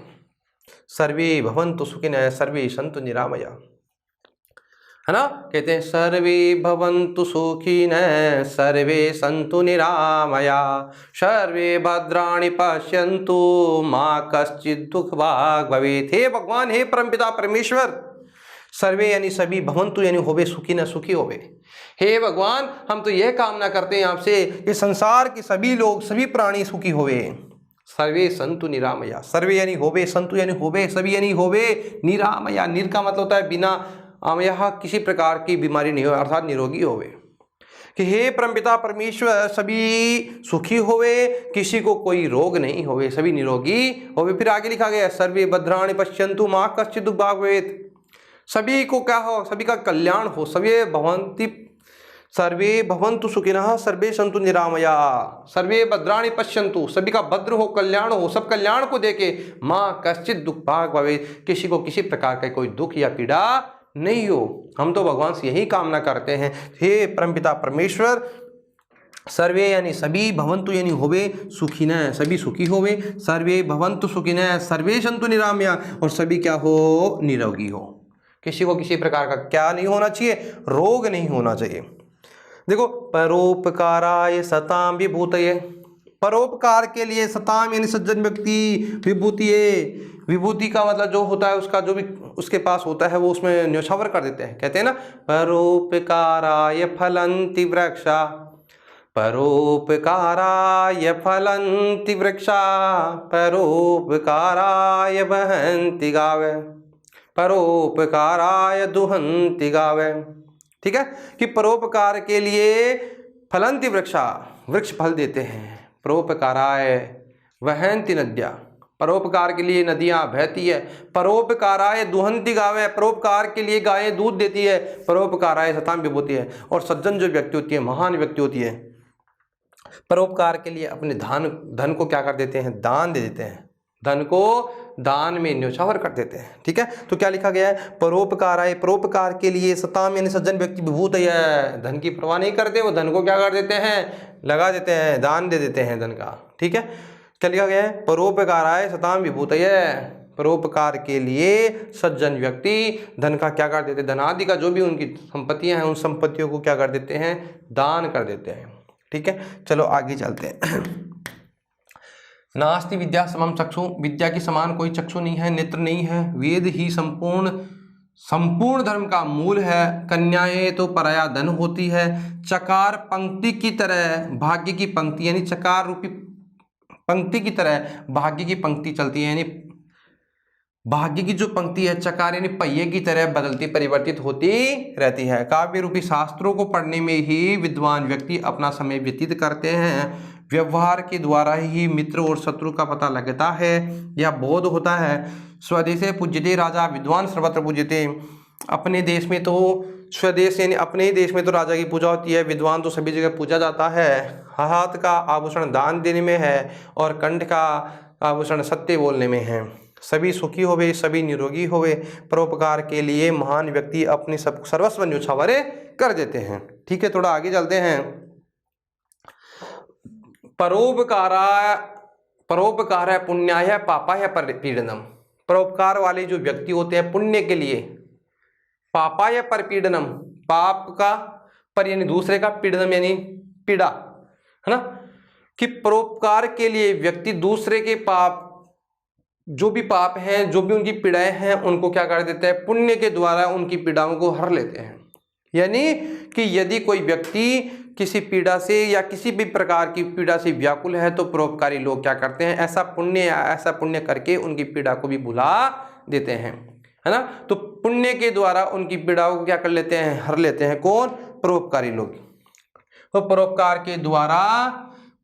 सर्वे भवन्तु सुखिनः सर्वे सन्तु निरामया, है ना? कहते हैं सर्वे भवन्तु सुखिनः सर्वे सन्तु निरामया सर्वे भद्राणि पश्यन्तु मां कश्चित् दुख भाग भवेत्। हे भगवान, हे परमपिता परमेश्वर, सर्वे यानी सभी, भवन्तु यानी होवे, सुखिनः सुखी होवे। हे भगवान, हम तो यह कामना करते हैं आपसे कि संसार के सभी लोग, सभी प्राणी सुखी होवे। सर्वे संतु निरामया, सर्वे यानी होवे, संतु यानी होवे, सभी यानी होवे, निरामया, निर का मतलब होता है बिना, आमया किसी प्रकार की बीमारी नहीं हो, अर्थात निरोगी होवे। कि हे परमपिता परमेश्वर, सभी सुखी होवे, किसी को कोई रोग नहीं होवे, सभी निरोगी होवे। फिर आगे लिखा गया सर्वे भद्राणि पश्यन्तु मां कश्चित् दुःख भाग् भवेत्, सभी को क्या हो? सभी का कल्याण हो। सर्वे भवन्तु सुखिनः सर्वे सन्तु निरामया सर्वे भद्राणि पश्यन्तु, सभी का भद्र हो, कल्याण हो, सब कल्याण को देके मां कश्चित् दुःख भाग् भवेत्, किसी को किसी प्रकार का कोई दुख या पीड़ा नहीं हो। हम तो भगवान से यही कामना करते हैं। हे परमपिता परमेश्वर, सर्वे यानी सभी, भवन्तु यानी होवे, सुखिनः सभी सुखी होवे, सर्वे भवन्तु सुखिनः सर्वे सन्तु निरामया, और सभी क्या हो? निरोगी हो। किसी को किसी प्रकार का क्या नहीं होना चाहिए? रोग नहीं होना चाहिए। देखो, परोपकाराय सताम विभूतये, परोपकार के लिए सताम यानी सज्जन व्यक्ति, विभूतिये, विभूति का मतलब जो होता है उसका जो भी उसके पास होता है वो उसमें न्योछावर कर देते हैं। कहते हैं ना, परोपकाराय फलन्ति वृक्षा, परोपकाराय फलन्ति वृक्षा, परोपकाराय वहन्ति गावः, परोपकाराय दुहन्ति गावः। ठीक है, कि परोपकार के लिए फलन्ति वृक्षा, वृक्ष फल देते हैं। परोपकाराय वहन्ति नद्या, परोपकार के लिए नदियां बहती है। परोपकाराय दुहन्ति गावः, परोपकार के लिए गायें दूध देती है। परोपकाराय सताम विभूति है, और सज्जन जो व्यक्ति होती है, महान व्यक्ति होती है, परोपकार के लिए अपने धन को क्या कर देते हैं? दान दे देते हैं। धन को दान में न्योछावर कर देते हैं। ठीक है, तो क्या लिखा गया है? परोपकाराय, परोपकार के लिए, सताम यानी सज्जन व्यक्ति, विभूतय, धन की परवाह नहीं करते, वो धन को क्या कर देते हैं? लगा देते हैं, दान दे देते हैं धन का। ठीक है, क्या लिखा गया है? परोपकाराय सताम विभूतय, परोपकार के लिए सज्जन व्यक्ति धन का क्या कर देते हैं? धन आदि का जो भी उनकी संपत्तियां हैं उन संपत्तियों को क्या कर देते हैं? दान कर देते हैं। ठीक है, चलो आगे चलते हैं। नास्ति विद्या समम चक्षु, विद्या की समान कोई चक्षु नहीं है, नेत्र नहीं है। वेद ही संपूर्ण धर्म का मूल है। कन्याएं तो पराया धन होती है। चकार पंक्ति की तरह भाग्य की पंक्ति, यानी चकार रूपी पंक्ति की तरह भाग्य की पंक्ति चलती है, यानी भाग्य की जो पंक्ति है चकार यानी पहिए की तरह बदलती परिवर्तित होती रहती है। काव्य रूपी शास्त्रों को पढ़ने में ही विद्वान व्यक्ति अपना समय व्यतीत करते हैं। व्यवहार के द्वारा ही मित्र और शत्रु का पता लगता है या बोध होता है। स्वदेशे पूज्यते राजा विद्वान सर्वत्र पूज्यते। अपने देश में तो स्वदेश यानी अपने ही देश में तो राजा की पूजा होती है, विद्वान तो सभी जगह पूजा जाता है। हाथ का आभूषण दान देने में है और कंठ का आभूषण सत्य बोलने में है। सभी सुखी होवे, सभी निरोगी होवे। परोपकार के लिए महान व्यक्ति अपने सब सर्वस्व न्योछावरे कर देते हैं। ठीक है, थोड़ा आगे चलते हैं। परोपकार पुण्याय पापाय परपीडनम। परोपकार वाले जो व्यक्ति होते हैं पुण्य के लिए, पापाय परपीडनम, पाप का पर यानी दूसरे का, पीडनम यानी पीड़ा, है ना, कि परोपकार के लिए व्यक्ति दूसरे के पाप, जो भी पाप हैं, जो भी उनकी पीड़ाएं हैं, उनको क्या कर देते हैं, पुण्य के द्वारा उनकी पीड़ाओं को हर लेते हैं। यानी कि यदि कोई व्यक्ति किसी पीड़ा से या किसी भी प्रकार की पीड़ा से व्याकुल है तो परोपकारी लोग क्या करते हैं, ऐसा पुण्य करके उनकी पीड़ा को भी भुला देते हैं, है ना। तो पुण्य के द्वारा उनकी पीड़ाओं को क्या कर लेते हैं, हर लेते हैं। कौन? परोपकारी लोग। तो परोपकार के द्वारा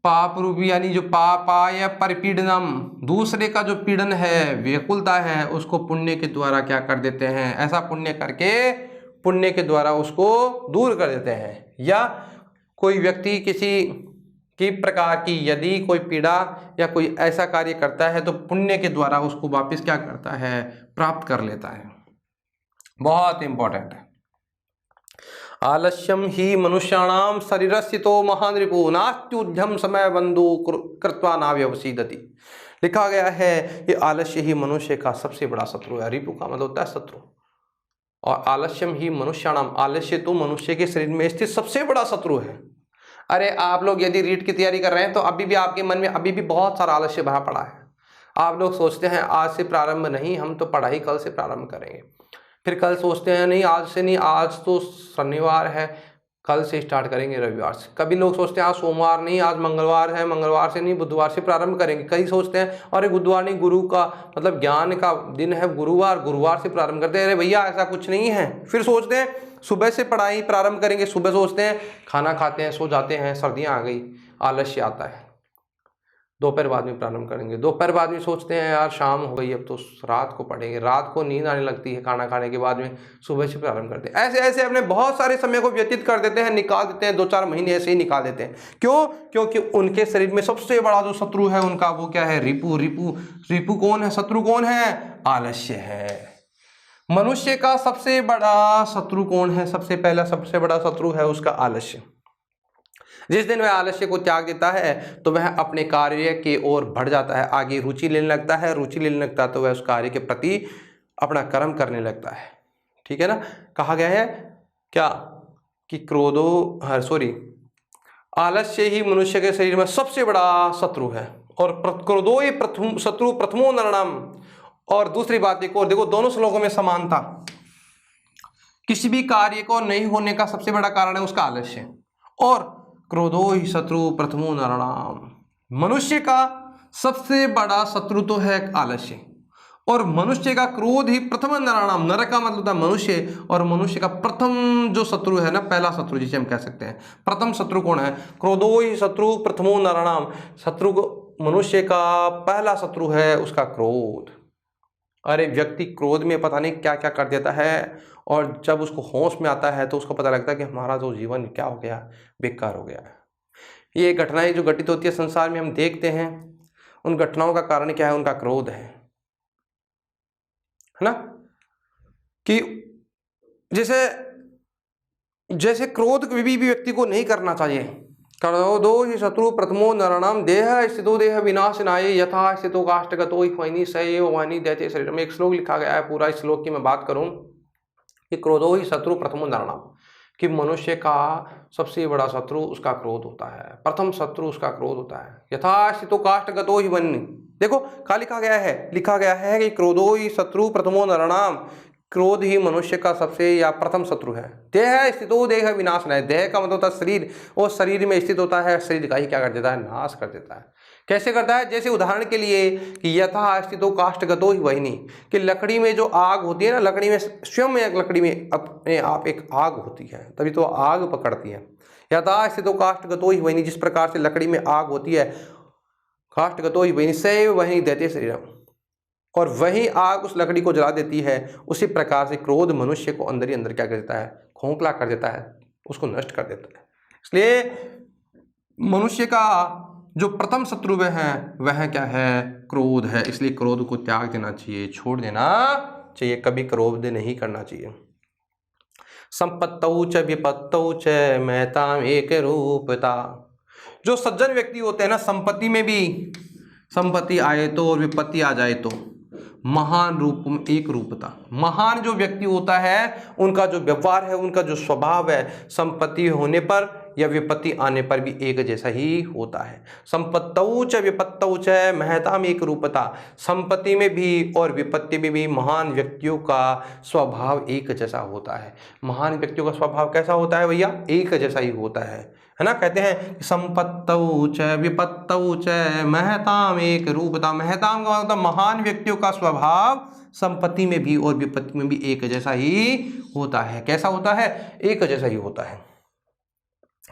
पाप रूपी यानी जो पापाय परपीडनम, दूसरे का जो पीड़न है, व्याकुलता है, उसको पुण्य के द्वारा क्या कर देते हैं, ऐसा पुण्य करके पुण्य के द्वारा उसको दूर कर देते हैं। या कोई व्यक्ति किसी की प्रकार की यदि कोई पीड़ा या कोई ऐसा कार्य करता है तो पुण्य के द्वारा उसको वापस क्या करता है, प्राप्त कर लेता है। बहुत इंपॉर्टेंट है। आलस्यम ही मनुष्याणाम शरीरस्थितो महान रिपु नास्त्युद्यम समय बंधु कृत्वा नाव्यवसीदति। लिखा गया है कि आलस्य ही मनुष्य का सबसे बड़ा शत्रु है। रिपु का मतलब होता है शत्रु, और आलस्यम ही मनुष्याणाम, आलस्य तो मनुष्य के शरीर में स्थित सबसे बड़ा शत्रु है। अरे आप लोग यदि रीट की तैयारी कर रहे हैं तो अभी भी आपके मन में अभी भी बहुत सारा आलस्य भरा पड़ा है। आप लोग सोचते हैं आज से प्रारंभ नहीं, हम तो पढ़ाई कल से प्रारंभ करेंगे। फिर कल सोचते हैं नहीं आज से नहीं, आज तो शनिवार है, कल से स्टार्ट करेंगे रविवार से। कभी लोग सोचते हैं आज सोमवार नहीं, आज मंगलवार है, मंगलवार से नहीं बुधवार से प्रारंभ करेंगे। कई सोचते हैं अरे बुधवार नहीं, गुरु का मतलब ज्ञान का दिन है गुरुवार, गुरुवार से प्रारंभ करते हैं। अरे भैया ऐसा कुछ नहीं है। फिर सोचते हैं सुबह से पढ़ाई प्रारंभ करेंगे, सुबह सोचते हैं खाना खाते हैं, सो जाते हैं, सर्दियाँ आ गई, आलस्य आता है। दोपहर बाद में प्रारंभ करेंगे, दोपहर बाद में सोचते हैं यार शाम हो गई अब तो रात को पढ़ेंगे, रात को नींद आने लगती है खाना खाने के बाद में, सुबह से प्रारंभ करते हैं। ऐसे ऐसे अपने बहुत सारे समय को व्यतीत कर देते हैं, निकाल देते हैं, 2-4 महीने ऐसे ही निकाल देते हैं। क्यों? क्योंकि उनके शरीर में सबसे बड़ा जो शत्रु है उनका वो क्या है, रिपु। रिपु कौन है, शत्रु कौन है, आलस्य है। मनुष्य का सबसे बड़ा शत्रु कौन है, सबसे पहला सबसे बड़ा शत्रु है उसका आलस्य। जिस दिन वह आलस्य को त्याग देता है तो वह अपने कार्य की ओर बढ़ जाता है, आगे रुचि लेने लगता है, रुचि लेने लगता है तो वह उस कार्य के प्रति अपना कर्म करने लगता है। ठीक है ना। कहा गया है क्या कि आलस्य ही मनुष्य के शरीर में सबसे बड़ा शत्रु है, और क्रोधो ही शत्रु प्रथमो नरणम। और दूसरी बात एक और देखो, दोनों श्लोकों में समानता। किसी भी कार्य को नहीं होने का सबसे बड़ा कारण है उसका आलस्य, और क्रोधो ही शत्रु प्रथमो नरणाम। मनुष्य का सबसे बड़ा शत्रु तो है आलस्य, और मनुष्य का क्रोध ही प्रथम नरणाम। नर का मतलब था मनुष्य, और मनुष्य का प्रथम जो शत्रु है ना, पहला शत्रु जिसे हम कह सकते हैं, प्रथम शत्रु कौन है, क्रोधो ही शत्रु प्रथमो नरणाम। शत्रु मनुष्य का पहला शत्रु है उसका क्रोध। अरे व्यक्ति क्रोध में पता नहीं क्या क्या कर देता है, और जब उसको होश में आता है तो उसको पता लगता है कि हमारा जो जीवन क्या हो गया, बेकार हो गया है। ये घटनाएं जो घटित होती है संसार में हम देखते हैं, उन घटनाओं का कारण क्या है, उनका क्रोध है ना। कि जैसे क्रोध भी व्यक्ति को नहीं करना चाहिए। क्रोधो ही शत्रु प्रथमो नरणाम देह स्थितो देह विनाशनाय यथा स्थितो काष्ठगतो ह्वैनि स एव वाणी दैते शरीर में। एक श्लोक लिखा गया है, पूरा इस श्लोक की मैं बात करूं कि क्रोधो ही शत्रु प्रथमो नरणाम, कि मनुष्य का सबसे बड़ा शत्रु उसका क्रोध होता है, प्रथम शत्रु उसका क्रोध होता है। यथा स्थितो काष्ठगतो ह्वैनि, देखो क्या लिखा गया है कि क्रोधो ही शत्रु प्रथमो नरणाम, क्रोध ही मनुष्य का सबसे या प्रथम शत्रु है। देह स्थितो देह विनाशनाय, देह का मतलब होता है शरीर, और शरीर में स्थित होता है, शरीर का ही क्या कर देता है, नाश कर देता है। कैसे करता है, जैसे उदाहरण के लिए कि यथा स्थितो काष्ठगतो ह्वैनि, कि लकड़ी में जो आग होती है ना, लकड़ी में स्वयं में लकड़ी में अपने आप एक आग होती है, तभी तो आग पकड़ती है। यथा स्थितो काष्ठगतो हि वह्नि, जिस प्रकार से लकड़ी में आग होती है, काष्ठगतो हि वह्नि सैव वह्नि दहते शरीरम, और वही आग उस लकड़ी को जला देती है, उसी प्रकार से क्रोध मनुष्य को अंदर ही अंदर क्या कर देता है, खोखला कर देता है, उसको नष्ट कर देता है। इसलिए मनुष्य का जो प्रथम शत्रु है वह क्या है, क्रोध है। इसलिए क्रोध को त्याग देना चाहिए, छोड़ देना चाहिए, कभी क्रोध नहीं करना चाहिए। संपत्तौ च विपत्तौ च महताम एक रूपता। जो सज्जन व्यक्ति होते हैं ना, संपत्ति में भी, संपत्ति आए तो और विपत्ति आ जाए तो महान रूप में एक रूपता। महान जो व्यक्ति होता है उनका जो व्यवहार है, उनका जो स्वभाव है, संपत्ति होने पर या विपत्ति आने पर भी एक जैसा ही होता है। संपत्तौ च विपत्तौ च महताम एक रूपता। संपत्ति में भी और विपत्ति में भी महान व्यक्तियों का स्वभाव एक जैसा होता है। महान व्यक्तियों का स्वभाव कैसा होता है भैया, एक जैसा ही होता है ना। कहते हैं संपत्तौ च विपत्तौ च महताम एक रूपता। महताम का मतलब महान व्यक्तियों का स्वभाव संपत्ति में भी और विपत्ति में भी एक जैसा ही होता है। कैसा होता है, एक जैसा ही होता है।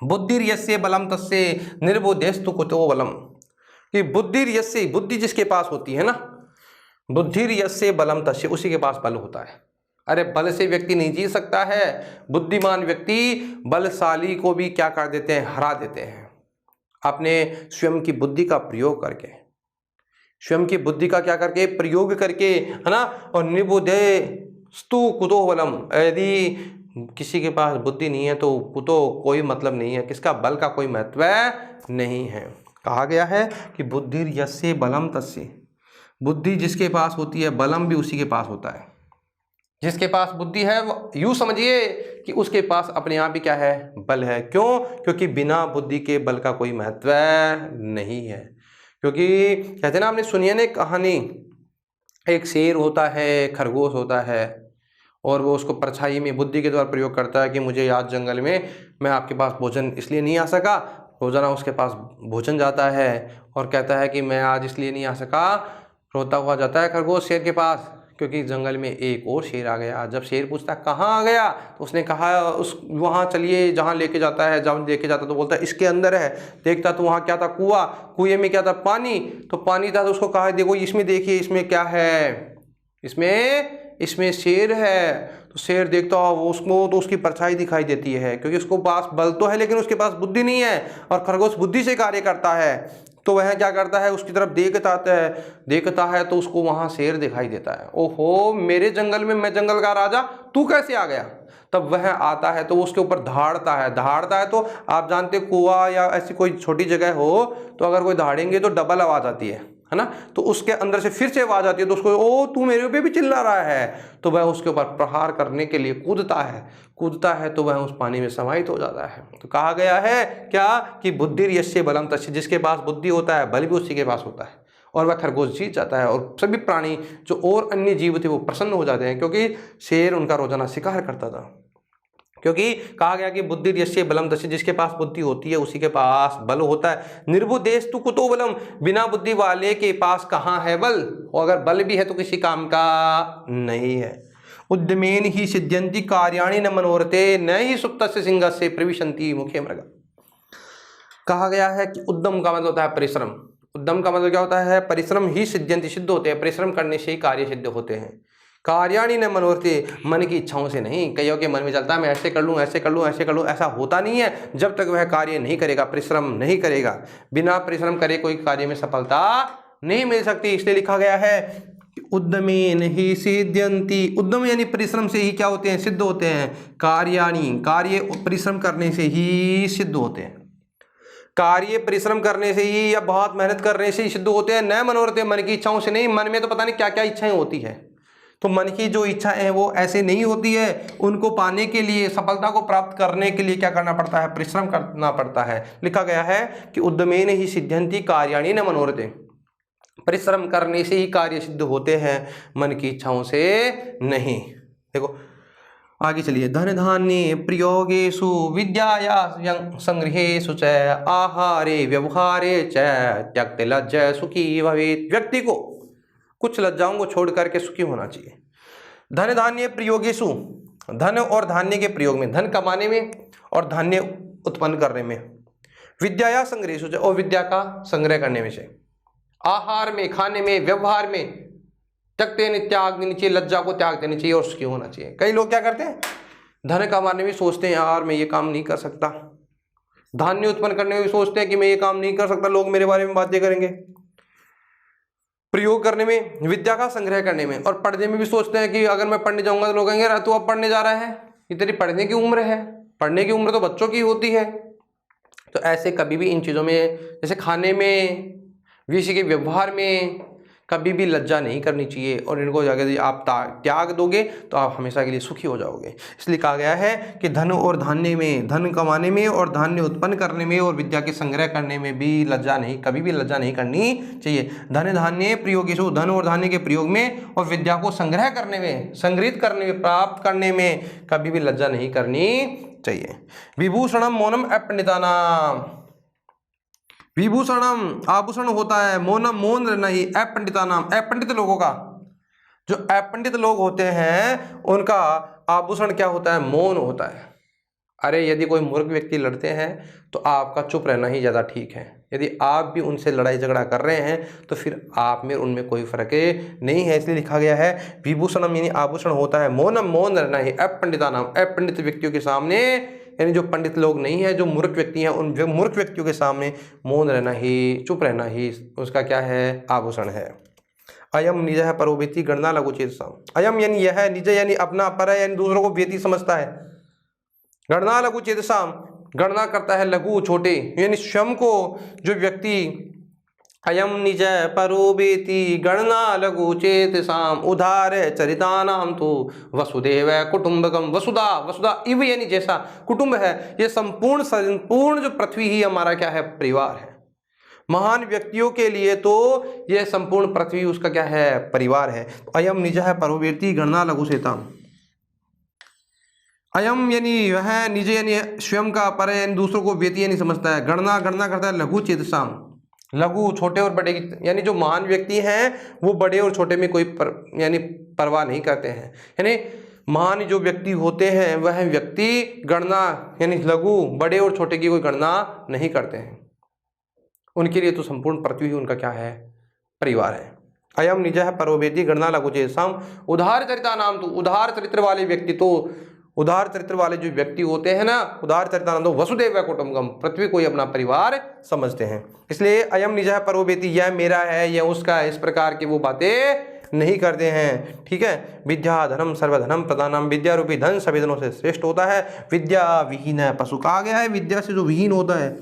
बुद्धिर्यस्य बलम तस्य निर्बुद्धिस्तु कुतो बलम, कि बुद्धिर्यस्य, बुद्धि जिसके पास होती है ना, बुद्धिर्यस्य बलम तस्य, उसी के पास बल होता है। अरे बल से व्यक्ति नहीं जी सकता है, बुद्धिमान व्यक्ति बलशाली को भी क्या कर देते हैं, हरा देते हैं, अपने स्वयं की बुद्धि का प्रयोग करके, स्वयं की बुद्धि का क्या करके, प्रयोग करके, है ना। और निर्बुद्धस्तु कुतो बलम, यदि किसी के पास बुद्धि नहीं है तो कुतो कोई मतलब नहीं है, किसका, बल का कोई महत्व नहीं है। कहा गया है कि बुद्धिर्यस्य बलम तस्य, बुद्धि जिसके पास होती है बलम भी उसी के पास होता है। जिसके पास बुद्धि है वो यूं समझिए कि उसके पास अपने आप ही क्या है, बल है। क्यों, क्योंकि बिना बुद्धि के बल का कोई महत्व नहीं है। क्योंकि कहते हैं ना, आपने सुनी है ना कहानी, एक शेर होता है, खरगोश होता है, और वो उसको परछाई में बुद्धि के द्वारा प्रयोग करता है कि मुझे आज जंगल में मैं आपके पास भोजन इसलिए नहीं आ सका। रोजाना उसके पास भोजन जाता है और कहता है कि मैं आज इसलिए नहीं आ सका, रोता हुआ जाता है खरगोश शेर के पास, क्योंकि जंगल में एक और शेर आ गया। जब शेर पूछता कहाँ आ गया, तो उसने कहा उस वहाँ चलिए जहाँ लेके जाता है, जहाँ लेके जाता तो बोलता है इसके अंदर है। देखता तो वहाँ क्या था, कुआं, कुएं में क्या था, पानी, तो पानी था। तो उसको कहा देखो इसमें देखिए, इसमें क्या है, इसमें शेर है। तो शेर देखता वो उसको, तो उसकी परछाई दिखाई देती है, क्योंकि उसको पास बल तो है लेकिन उसके पास बुद्धि नहीं है, और खरगोश बुद्धि से कार्य करता है। तो वह क्या करता है, उसकी तरफ देखता है तो उसको वहां शेर दिखाई देता है। ओहो, मेरे जंगल में, मैं जंगल का राजा, तू कैसे आ गया। तब वह आता है तो उसके ऊपर दहाड़ता है। तो आप जानते कुआं या ऐसी कोई छोटी जगह हो तो अगर कोई दहाड़ेंगे तो डबल आवाज आती है ना। तो उसके अंदर से फिर से आवाज आती है, तो उसको ओ तू मेरे ऊपर भी चिल्ला रहा है, तो वह उसके ऊपर प्रहार करने के लिए कूदता है तो वह उस पानी में समाहित हो जाता है। तो कहा गया है क्या कि बुद्धिर्यस्य बलम तस्य, जिसके पास बुद्धि होता है बल भी उसी के पास होता है, और वह खरगोश जीत जाता है। और सभी प्राणी जो और अन्य जीव थे वो प्रसन्न हो जाते हैं, क्योंकि शेर उनका रोजाना शिकार करता था। क्योंकि कहा गया कि बुद्धिर्यस्य बलम तस्य, जिसके पास बुद्धि होती है उसी के पास बल होता है। निर्बुद्धेस्तु कुतो बलम, बिना बुद्धि वाले के पास कहाँ है बल, और अगर बल भी है तो किसी काम का नहीं है। उद्यमेन ही सिद्ध्यन्ति कार्याणि न मनोरथे, न ही सुप्तस्य सिंहस्य प्रविशन्ति मुखे मृगा। कहा गया है कि उद्यम का मतलब होता है परिश्रम। उद्यम का मतलब क्या होता है, परिश्रम ही सिद्ध्यन्ति, सिद्ध होते हैं, परिश्रम करने से ही कार्य सिद्ध होते हैं। कार्याणि न मनोरथे, मन की इच्छाओं से नहीं। कईयों के मन में चलता है मैं ऐसे कर लूँ, ऐसा होता नहीं है जब तक वह कार्य नहीं करेगा, परिश्रम नहीं करेगा। बिना परिश्रम करे कोई कार्य में सफलता नहीं मिल सकती। इसलिए लिखा गया है उद्यमेन ही सिद्ध्यन्ति, उद्यम यानी परिश्रम से ही क्या होते हैं, सिद्ध होते हैं। कार्याणि, कार्य परिश्रम करने से ही सिद्ध होते हैं। कार्य परिश्रम करने से ही या बहुत मेहनत करने से ही सिद्ध होते हैं, न मनोरथे, मन की इच्छाओं से नहीं। मन में तो पता नहीं क्या क्या इच्छाएं होती है, तो मन की जो इच्छा है वो ऐसे नहीं होती है। उनको पाने के लिए, सफलता को प्राप्त करने के लिए क्या करना पड़ता है, परिश्रम करना पड़ता है। लिखा गया है कि उद्यमेन ही सिद्ध्यन्ति कार्याणि न मनोरथे, परिश्रम करने से ही कार्य सिद्ध होते हैं, मन की इच्छाओं से नहीं। देखो आगे चलिए, धन धान्ये प्रयोगेषु विद्याया संग्रहेषु च आहारे व्यवहारे च त्यक्त लज्जा सुखी भवेत्। व्यक्ति को कुछ लज्जाओं को छोड़ करके सुखी होना चाहिए। धन धान्य प्रयोगेषु, धन और धान्य के प्रयोग में, धन कमाने में और धान्य उत्पन्न करने में, विद्या या संग्रह और विद्या का संग्रह करने में से, आहार में, खाने में, व्यवहार में, त्यक्ते ने त्याग देनी चाहिए, लज्जा को त्याग देनी चाहिए और सुखी होना चाहिए। कई लोग क्या करते हैं, धन कमाने में सोचते हैं यार मैं ये काम नहीं कर सकता, धान्य उत्पन्न करने में भी सोचते हैं कि मैं ये काम नहीं कर सकता, लोग मेरे बारे में बातें करेंगे, प्रयोग करने में, विद्या का संग्रह करने में, और पढ़ने में भी सोचते हैं कि अगर मैं पढ़ने जाऊंगा तो लोग कहेंगे तू अब पढ़ने जा रहा है, ये तेरी पढ़ने की उम्र है, पढ़ने की उम्र तो बच्चों की होती है। तो ऐसे कभी भी इन चीज़ों में, जैसे खाने में, विषय के व्यवहार में कभी भी लज्जा नहीं करनी चाहिए, और इनको अगर आप त्याग दोगे तो आप हमेशा के लिए सुखी हो जाओगे। इसलिए कहा गया है कि धन और धान्य में, धन कमाने में और धान्य उत्पन्न करने में और विद्या के संग्रह करने में भी लज्जा नहीं, कभी भी लज्जा नहीं करनी चाहिए। धन धान्य प्रयोगेषु, धन और धान्य के प्रयोग में और विद्या को संग्रह करने में, संग्रहित करने में, प्राप्त करने में कभी भी लज्जा नहीं करनी चाहिए। विभूषणम मौनम अपंडितानाम, विभूषणम आभूषण होता है, मौनम मौन नहीं, अपंडितानाम अपंडित लोगों का, जो अपंडित लोग होते हैं उनका आभूषण क्या होता है, मौन होता है। अरे यदि कोई मूर्ख व्यक्ति लड़ते हैं तो आपका चुप रहना ही ज़्यादा ठीक है। यदि आप भी उनसे लड़ाई झगड़ा कर रहे हैं तो फिर आप में उनमें कोई फर्क नहीं है। इसलिए लिखा गया है विभूषणम यानी आभूषण होता है, मौनम मौन रहना ही, अपंडितानाम अपंडित व्यक्तियों के सामने, यानी जो पंडित लोग नहीं है, जो मूर्ख व्यक्ति हैं, उन मूर्ख व्यक्तियों के सामने मौन रहना ही, चुप रहना ही उसका क्या है, आभूषण है। अयम निज है परोवेति गणना लघु चेतसाम, अयम यानी यह, निज यानी अपना, पर यानी दूसरों को व्यति समझता है, गणना लघु चेतसाम गणना करता है, लघु छोटे यानी स्वयं को जो व्यक्ति, अयम निज परोवेति गणना लघु चेतसाम उदार चरितानाम तो वसुदेव कुटुंबकम, वसुधा, वसुधा इव यानी जैसा कुटुंब है, ये संपूर्ण जो पृथ्वी ही हमारा क्या है, परिवार है। महान व्यक्तियों के लिए तो यह संपूर्ण पृथ्वी उसका क्या है, परिवार है। अयम निज है परोवेति गणना लघु चेताम, अयम यानी वह, निज यानी स्वयं का, पर यानी दूसरों को व्यति यानी समझता है, गणना गणना करता है, लघु चेतसाम लघु छोटे और बड़े की, यानी जो महान व्यक्ति हैं वो बड़े और छोटे में कोई यानी परवाह नहीं करते हैं। यानी महान जो व्यक्ति होते हैं वह व्यक्ति गणना यानी लघु, बड़े और छोटे की कोई गणना नहीं करते हैं, उनके लिए तो संपूर्ण पृथ्वी ही उनका क्या है, परिवार है। अयम निज है परोवेति गणना लघु चेतसाम उदार चरिता नाम, तो उदार चरित्र वाले व्यक्ति, तो उदार चरित्र वाले जो व्यक्ति होते हैं ना, उदार चरितानंदो वसुदेव कुटुंबकम, पृथ्वी को ही अपना परिवार समझते हैं। इसलिए अयम निज है परोवेति, यह मेरा है, यह उसका है, इस प्रकार की वो बातें नहीं करते हैं। ठीक है, विद्या धनम सर्वधनम प्रधानम, विद्या रूपी धन सभी धनों से श्रेष्ठ होता है। विद्या विहीन है पशु, कहा गया है विद्या से जो विहीन होता है,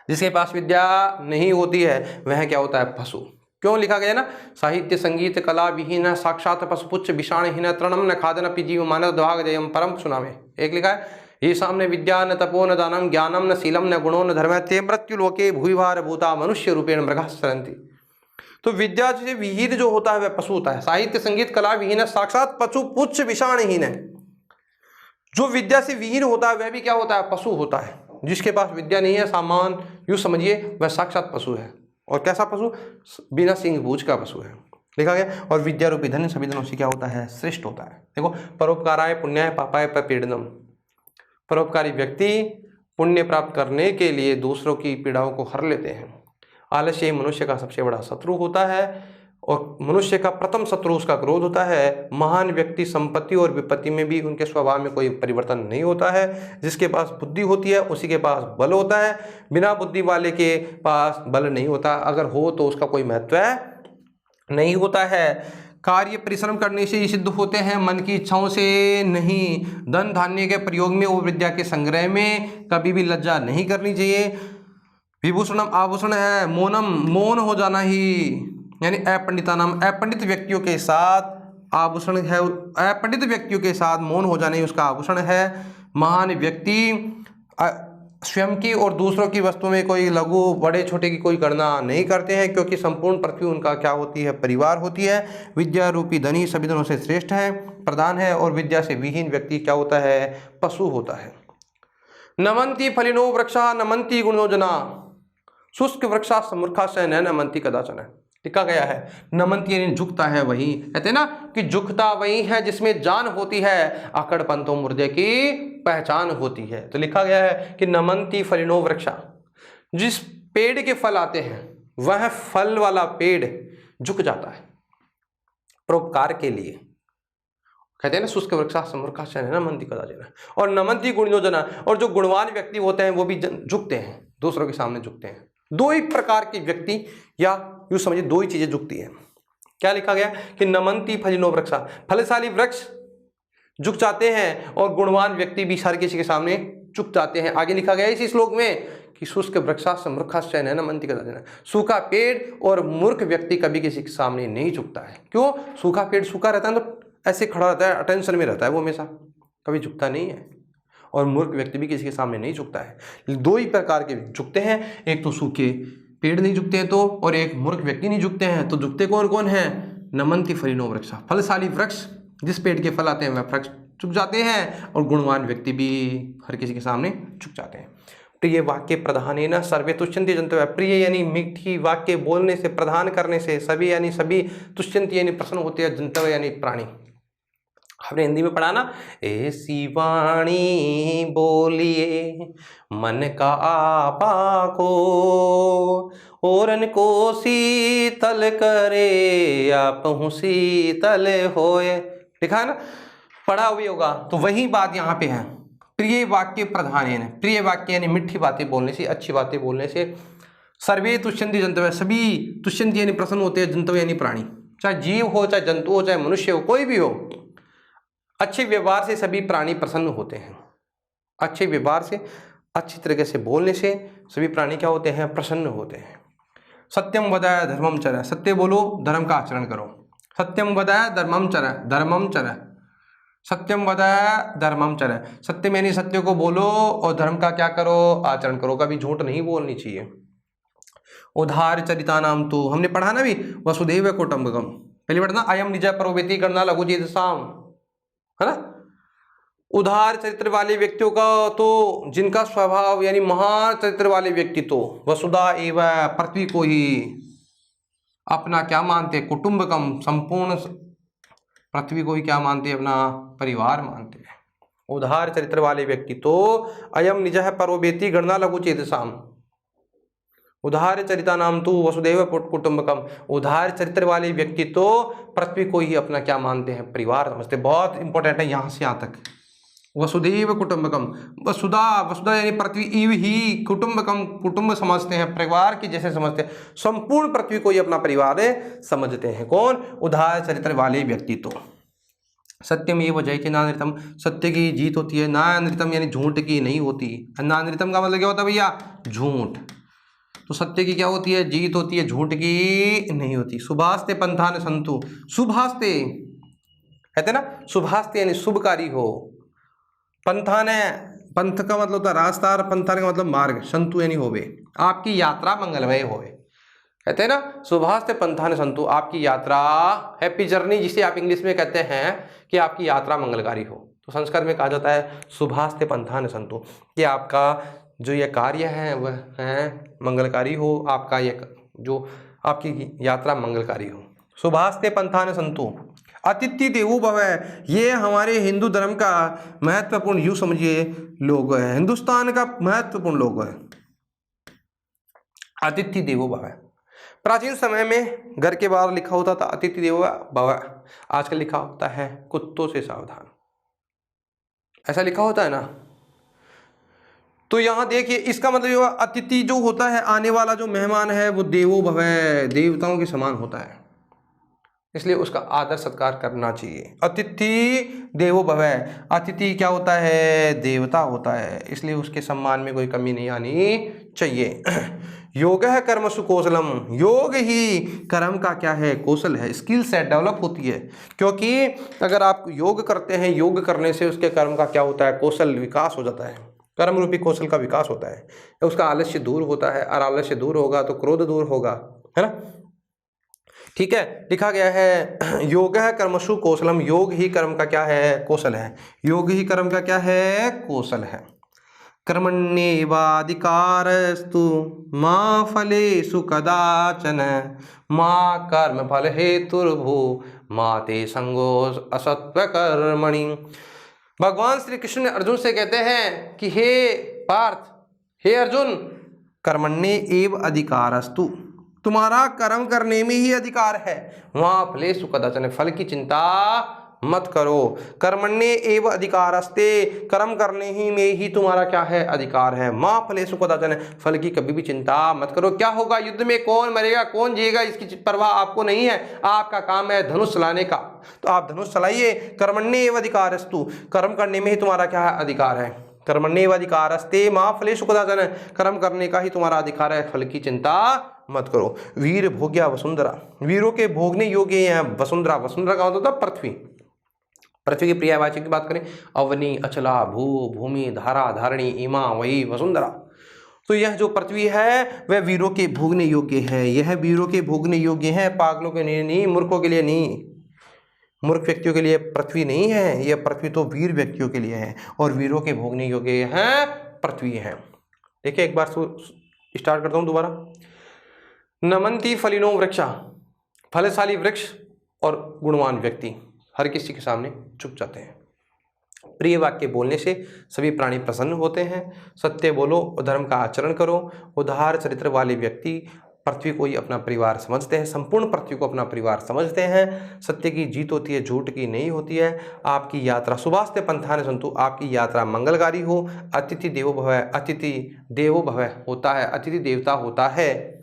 जिसके पास विद्या नहीं होती है वह क्या होता है, पशु। क्यों लिखा गया ना, साहित्य संगीत कला विहीन साक्षात पशुपुच्छ विषाणहीन तृणम न खादन अपि जीव मानव द्वाग जयम परम सुनामे। एक लिखा है, ये सामने विद्या न तपो न दानम ज्ञानम न शीलम न गुणो न धर्म ते मृत्यु लोके भूभार भूता मनुष्य रूपेण मृगा सरंती। तो विद्या से विहीन जो होता है वह पशु होता है। साहित्य संगीत कला विहीन साक्षात पशुपुच्छ विषाणहीन है, जो विद्या से विहीन होता है वह भी क्या होता है, पशु होता है। जिसके पास विद्या नहीं है, सामान यूँ समझिए वह साक्षात पशु है। और कैसा पशु, बिना सिंह बूझ का पशु है, लिखा गया। और विद्या रूपी धन सभी धनों से क्या होता है, श्रेष्ठ होता है। देखो, परोपकाराय पुण्याय पापाय प्रपीड़नम, परोपकारी व्यक्ति पुण्य प्राप्त करने के लिए दूसरों की पीड़ाओं को हर लेते हैं। आलस्य मनुष्य का सबसे बड़ा शत्रु होता है, और मनुष्य का प्रथम शत्रु उसका क्रोध होता है। महान व्यक्ति संपत्ति और विपत्ति में भी उनके स्वभाव में कोई परिवर्तन नहीं होता है। जिसके पास बुद्धि होती है उसी के पास बल होता है, बिना बुद्धि वाले के पास बल नहीं होता, अगर हो तो उसका कोई महत्व नहीं होता है। कार्य परिश्रम करने से ही सिद्ध होते हैं, मन की इच्छाओं से नहीं। धन धान्य के प्रयोग में और विद्या के संग्रह में कभी भी लज्जा नहीं करनी चाहिए। विभूषणम आभूषण है, मौनम मौन हो जाना ही, यानी अपंडितानाम अपंडित व्यक्तियों के साथ आभूषण है, अपंडित व्यक्तियों के साथ मौन हो जाना ही उसका आभूषण है। महान व्यक्ति स्वयं की और दूसरों की वस्तु में कोई लघु बड़े छोटे की कोई गणना नहीं करते हैं, क्योंकि संपूर्ण पृथ्वी उनका क्या होती है, परिवार होती है। विद्या रूपी धन ही सभी धनों से श्रेष्ठ है, प्रधान है, और विद्या से विहीन व्यक्ति क्या होता है, पशु होता है। नमन्ति फलिनो वृक्षा नमन्ति गुणो जना, शुष्क वृक्षा समूर्खा से न नमन्ति कदाचन। लिखा गया है। नमंती यानी झुकता है वही, कहते हैं ना कि झुकता वही है जिसमें जान होती है, अकड़पन तो मुर्दे की पहचान होती है। तो लिखा गया है कि नमंती फलिनो वृक्षा, जिस पेड़ के फल आते हैं वह फल वाला पेड़ झुक जाता है परोपकार के लिए। कहते हैं ना शुष्क वृक्षा समृक्षाचन है नमंती कदाचन। और नमंती गुणिनो जना, और जो गुणवान व्यक्ति होते हैं वो भी झुकते हैं, दूसरों के सामने झुकते हैं। दो ही प्रकार के व्यक्ति, या यूं समझिए दो ही चीजें झुकती हैं। क्या लिखा गया कि नमंती फलिनो वृक्षा, फलशाली वृक्ष झुक जाते हैं और गुणवान व्यक्ति भी हर किसी के सामने झुक जाते हैं। आगे लिखा गया इसी श्लोक में कि शुष्क वृक्षा समृक्षाचन है नमंती कदाचन, सूखा पेड़ और मूर्ख व्यक्ति कभी किसी के सामने नहीं झुकता है। क्यों? सूखा पेड़ सूखा रहता है तो ऐसे खड़ा रहता है, अटेंशन में रहता है, वो हमेशा कभी झुकता नहीं है। और मूर्ख व्यक्ति भी किसी के सामने नहीं झुकता है। दो ही प्रकार के झुकते हैं, एक तो सूखे पेड़ नहीं झुकते हैं तो, और एक मूर्ख व्यक्ति नहीं झुकते हैं। तो झुकते कौन कौन है? नमंती फलिनो वृक्षा, फलशाली वृक्ष जिस पेड़ के फल आते हैं वह वृक्ष झुक जाते हैं, और गुणवान व्यक्ति भी हर किसी के सामने झुक जाते हैं। प्रिय वाक्य प्रधानेन सर्वे तुष्यन्ति जन्तवः, प्रिय यानी मीठी वाक्य बोलने से, प्रधान करने से, सभी यानी सभी, तुष्यन्ति यानी प्रसन्न होते हैं, जन्तवः यानी प्राणी। हमने हिंदी में पढ़ा ना, ऐसी वाणी बोलिए मन का आपा को, ओरन को शीतल करे आपहु शीतल होए। लिखा है ना, पढ़ा हुआ होगा। तो वही बात यहाँ पे है, प्रिय वाक्य प्रधानेन, प्रिय वाक्य यानी मीठी बातें बोलने से, अच्छी बातें बोलने से, सर्वे तुष्यन्ति जन्तवः, सभी तुष्यन्ति यानी प्रसन्न होते हैं, जन्तवः यानी प्राणी, चाहे जीव हो, चाहे जंतु हो, चाहे मनुष्य हो, कोई भी हो। अच्छे व्यवहार से सभी प्राणी प्रसन्न होते हैं। अच्छे व्यवहार से, अच्छी तरीके से बोलने से सभी प्राणी क्या होते हैं? प्रसन्न होते हैं। सत्यम वदाय धर्मम चर, सत्य बोलो धर्म का आचरण करो। सत्यम वदाय धर्मम चर, धर्मम चर, सत्यम वदाय धर्मम चर, सत्य में नहीं सत्य को बोलो और धर्म का क्या करो? आचरण करो। कभी झूठ नहीं बोलनी चाहिए। उदार चरिता नाम तो हमने पढ़ा ना भी, वसुधैव कुटुम्बकम, पहले पढ़ा ना, अयम निज परोवेति गणना लघु चेत साम, है ना। उदार चरित्र वाले व्यक्तियों का तो, जिनका स्वभाव यानी महान चरित्र वाले व्यक्ति तो वसुधा एवं पृथ्वी को ही अपना क्या मानते? कुटुंबकम, संपूर्ण पृथ्वी को ही क्या मानते? अपना परिवार मानते हैं। उदार चरित्र वाले व्यक्ति तो अयम निज परोवेति गणना लघु चेतसाम, उदार चरिता नाम तो वसुधैव कुटुंबकम, उदार चरित्र वाले व्यक्ति तो पृथ्वी को ही अपना क्या मानते हैं? परिवार समझते। बहुत इंपॉर्टेंट है यहाँ से यहाँ तक। वसुधैव कुटुंबकम, वसुधा यानी पृथ्वी, इव ही कुटुंबकम, कुटुंब समझते हैं, परिवार की जैसे समझते हैं। संपूर्ण पृथ्वी को ही अपना परिवार समझते हैं। कौन? उदार चरित्र वाले व्यक्ति तो। सत्यमेव जयते नानृतम, सत्य की जीत होती है। नानृतम यानी झूठ की नहीं होती। नानृतम का मतलब क्या होता है भैया? झूठ। तो सत्य की क्या होती है? जीत होती है, झूठ की नहीं होती। शुभास्ते पंथान संतु, शुभास्ते कहते ना, शुभास्ते यानी शुभकारी हो। पंथान है, पंथ का मतलब होता है रास्ता, और पंथान का मतलब मार्ग, संतु यानी होवे, आपकी यात्रा मंगलमय होवे। कहते हैं ना, शुभास्ते पंथान संतु, आपकी यात्रा, हैप्पी जर्नी जिसे आप इंग्लिश में कहते हैं कि आपकी यात्रा मंगलकारी हो। तो संस्कृत में कहा जाता है शुभास्ते पंथान संतु, कि आपका जो ये कार्य है वह है मंगलकारी हो, आपका ये जो आपकी यात्रा मंगलकारी हो। शुभास्ते पंथान संतु, अतिथि देवो भव, ये हमारे हिंदू धर्म का महत्वपूर्ण, यूँ समझिए, लोगो है, हिंदुस्तान का महत्वपूर्ण लोगो है। अतिथि देवो भव, प्राचीन समय में घर के बाहर लिखा होता था अतिथि देवो भव, आजकल लिखा होता है कुत्तों से सावधान, ऐसा लिखा होता है ना। तो यहाँ देखिए, इसका मतलब अतिथि जो होता है, आने वाला जो मेहमान है, वो देवो भव, देवताओं के समान होता है, इसलिए उसका आदर सत्कार करना चाहिए। अतिथि देवो भव, अतिथि क्या होता है? देवता होता है, इसलिए उसके सम्मान में कोई कमी नहीं आनी चाहिए। योग है कर्मसु कौशलम, योग ही कर्म का क्या है? कौशल है, स्किल सेट डेवलप होती है। क्योंकि अगर आप योग करते हैं, योग करने से उसके कर्म का क्या होता है? कौशल विकास हो जाता है, कर्म रूपी कौशल का विकास होता है, उसका आलस्य दूर होता है, और आलस्य दूर होगा तो क्रोध दूर होगा, है ना। ठीक है, लिखा गया है योग है कर्मसु कौशलम, योग ही कर्म का क्या है? कौशल है। योग ही कर्म का क्या है? कौशल है। कर्मण्येवाधिकारस्तु मा फलेषु कदाचन मा कर्मफल हेतुर्भू मा ते संगो असत्वकर्मणि। भगवान श्री कृष्ण अर्जुन से कहते हैं कि हे पार्थ, हे अर्जुन, कर्मण्ये एव अधिकारस्तु, तुम्हारा कर्म करने में ही अधिकार है। वहाँ फलेषु कदाचन, फल की चिंता मत करो। कर्मण्ये एव अधिकारस्ते, कर्म करने ही में ही तुम्हारा क्या है, अधिकार है। माँ फलेषु कदाचन, फल की कभी भी चिंता मत करो। क्या होगा युद्ध में, कौन मरेगा कौन जिएगा, इसकी परवाह आपको नहीं है। आपका काम है धनुष चलाने का, तो आप धनुष चलाइए। कर्मण्ये एव अधिकारस्तु, कर्म करने में ही तुम्हारा क्या है, अधिकार है। कर्मण्येवाधिकारस्ते मा फलेषु कदाचन, कर्म करने का ही तुम्हारा अधिकार है, फल की चिंता मत करो। वीर भोग्या वसुंधरा, वीरों के भोगने योग्य है वसुंधरा। वसुंधरा का मतलब पृथ्वी, पृथ्वी की पर्यायवाची की बात करें, अवनी, अचला, भू, भूमि, धारा, धारणी, इमा, वही वसुंधरा। तो यह जो पृथ्वी है वह वीरों के भोगने योग्य है। यह वीरों के भोगने योग्य है, पागलों के लिए नहीं, मूर्खों के लिए नहीं, मूर्ख व्यक्तियों के लिए पृथ्वी नहीं है। यह पृथ्वी तो वीर व्यक्तियों के लिए है और वीरों के भोगने योग्य है पृथ्वी है। देखिए एक बार स्टार्ट करता हूँ दोबारा। नमन्ति फलिनो वृक्षा, फलशाली वृक्ष और गुणवान व्यक्ति हर किसी के सामने झुक जाते हैं। प्रिय वाक्य बोलने से सभी प्राणी प्रसन्न होते हैं। सत्य बोलो, धर्म का आचरण करो। उदार चरित्र वाले व्यक्ति पृथ्वी को ही अपना परिवार समझते हैं, संपूर्ण पृथ्वी को अपना परिवार समझते हैं। सत्य की जीत होती है, झूठ की नहीं होती है। आपकी यात्रा शुभास्ते पंथान संतु, आपकी यात्रा मंगलकारी हो। अतिथि देवो भव, अतिथि देवो भव होता है, अतिथि देवता होता है।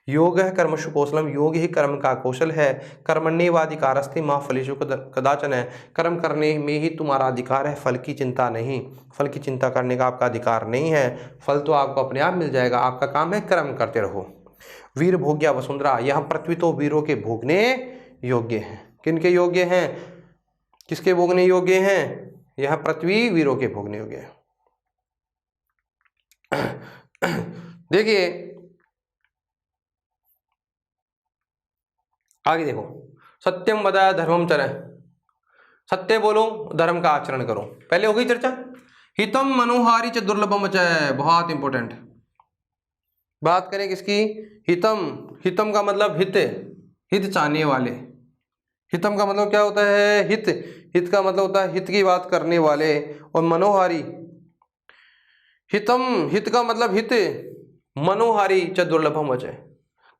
योग है कर्मशु कौशलम, योग ही कर्म का कौशल है। कर्मण्येवाधिकारस्ते मा फलेषु कदाचन, कर्म करने में ही तुम्हारा अधिकार है, फल की चिंता नहीं। फल की चिंता करने का आपका अधिकार नहीं है, फल तो आपको अपने आप मिल जाएगा। आपका काम है कर्म करते रहो। वीर भोग्या वसुंधरा, यह पृथ्वी तो वीरों के भोगने योग्य है। किनके योग्य हैं, किसके भोगने योग्य हैं? यह पृथ्वी वीरों के भोगने योग्य है। देखिए आगे देखो, सत्यम वद धर्मम चर, सत्य बोलो धर्म का आचरण करो। पहले हो गई चर्चा। हितम मनोहारी च दुर्लभम च, बहुत इंपॉर्टेंट बात करें किसकी, हितम। हितम का मतलब हित, हित चाहने वाले। हितम का मतलब क्या होता है, हित। हित का मतलब होता है हित की बात करने वाले। और मनोहारी, हितम, हित का मतलब हित, मनोहारी च दुर्लभम च,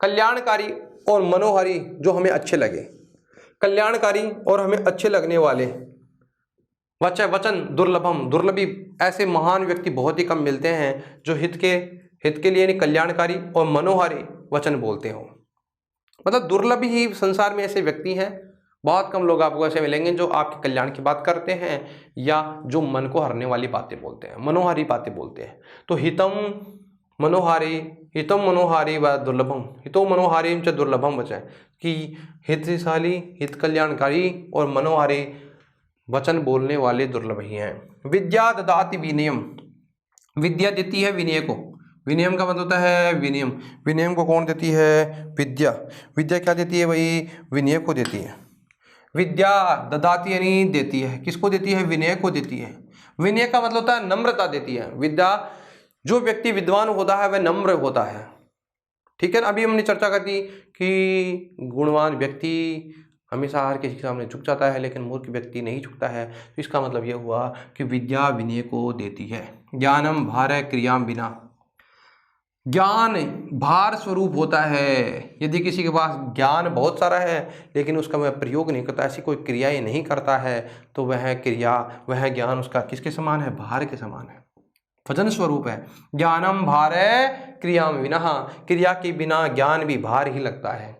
कल्याणकारी और मनोहारी जो हमें अच्छे लगे। कल्याणकारी और हमें अच्छे लगने वाले। वचन, वचन दुर्लभम, दुर्लभी, ऐसे महान व्यक्ति बहुत ही कम मिलते हैं जो हित के लिए यानी कल्याणकारी और मनोहारी वचन बोलते हो। मतलब दुर्लभ ही संसार में ऐसे व्यक्ति हैं, बहुत कम लोग आपको ऐसे मिलेंगे जो आपके कल्याण की बात करते हैं या जो मन को हरने वाली बातें बोलते हैं, मनोहारी बातें बोलते हैं। तो हितम मनोहारी, हितम मनोहारी व दुर्लभम, हितो मनोहारी च दुर्लभम वचन, कि हितशाली, हित कल्याणकारी और मनोहारी वचन बोलने वाले दुर्लभ ही हैं। विद्या ददाति विनयम, विद्या देती है विनय को। विनयम का मतलब होता है विनयम। विनयम को कौन देती है, विद्या। विद्या क्या देती है भाई, विनय को देती है। विद्या ददाति यानी देती है, किसको देती है, विनय को देती है। विनय का मतलब होता है नम्रता देती है। विद्या, जो व्यक्ति विद्वान होता है वह नम्र होता है। ठीक है ना। अभी हमने चर्चा कर दी कि गुणवान व्यक्ति हमेशा हर किसी के सामने झुक जाता है लेकिन मूर्ख व्यक्ति नहीं झुकता है। तो इसका मतलब यह हुआ कि विद्या विनय को देती है। ज्ञानम भार क्रियाम बिना, ज्ञान भार स्वरूप होता है। यदि किसी के पास ज्ञान बहुत सारा है लेकिन उसका वह प्रयोग नहीं करता, ऐसी कोई क्रियाएं नहीं करता है, तो वह क्रिया, वह ज्ञान उसका किसके समान है, भार के समान है, वजन स्वरूप है। ज्ञानम भार क्रियाम विना, क्रिया के बिना ज्ञान भी भार ही लगता है।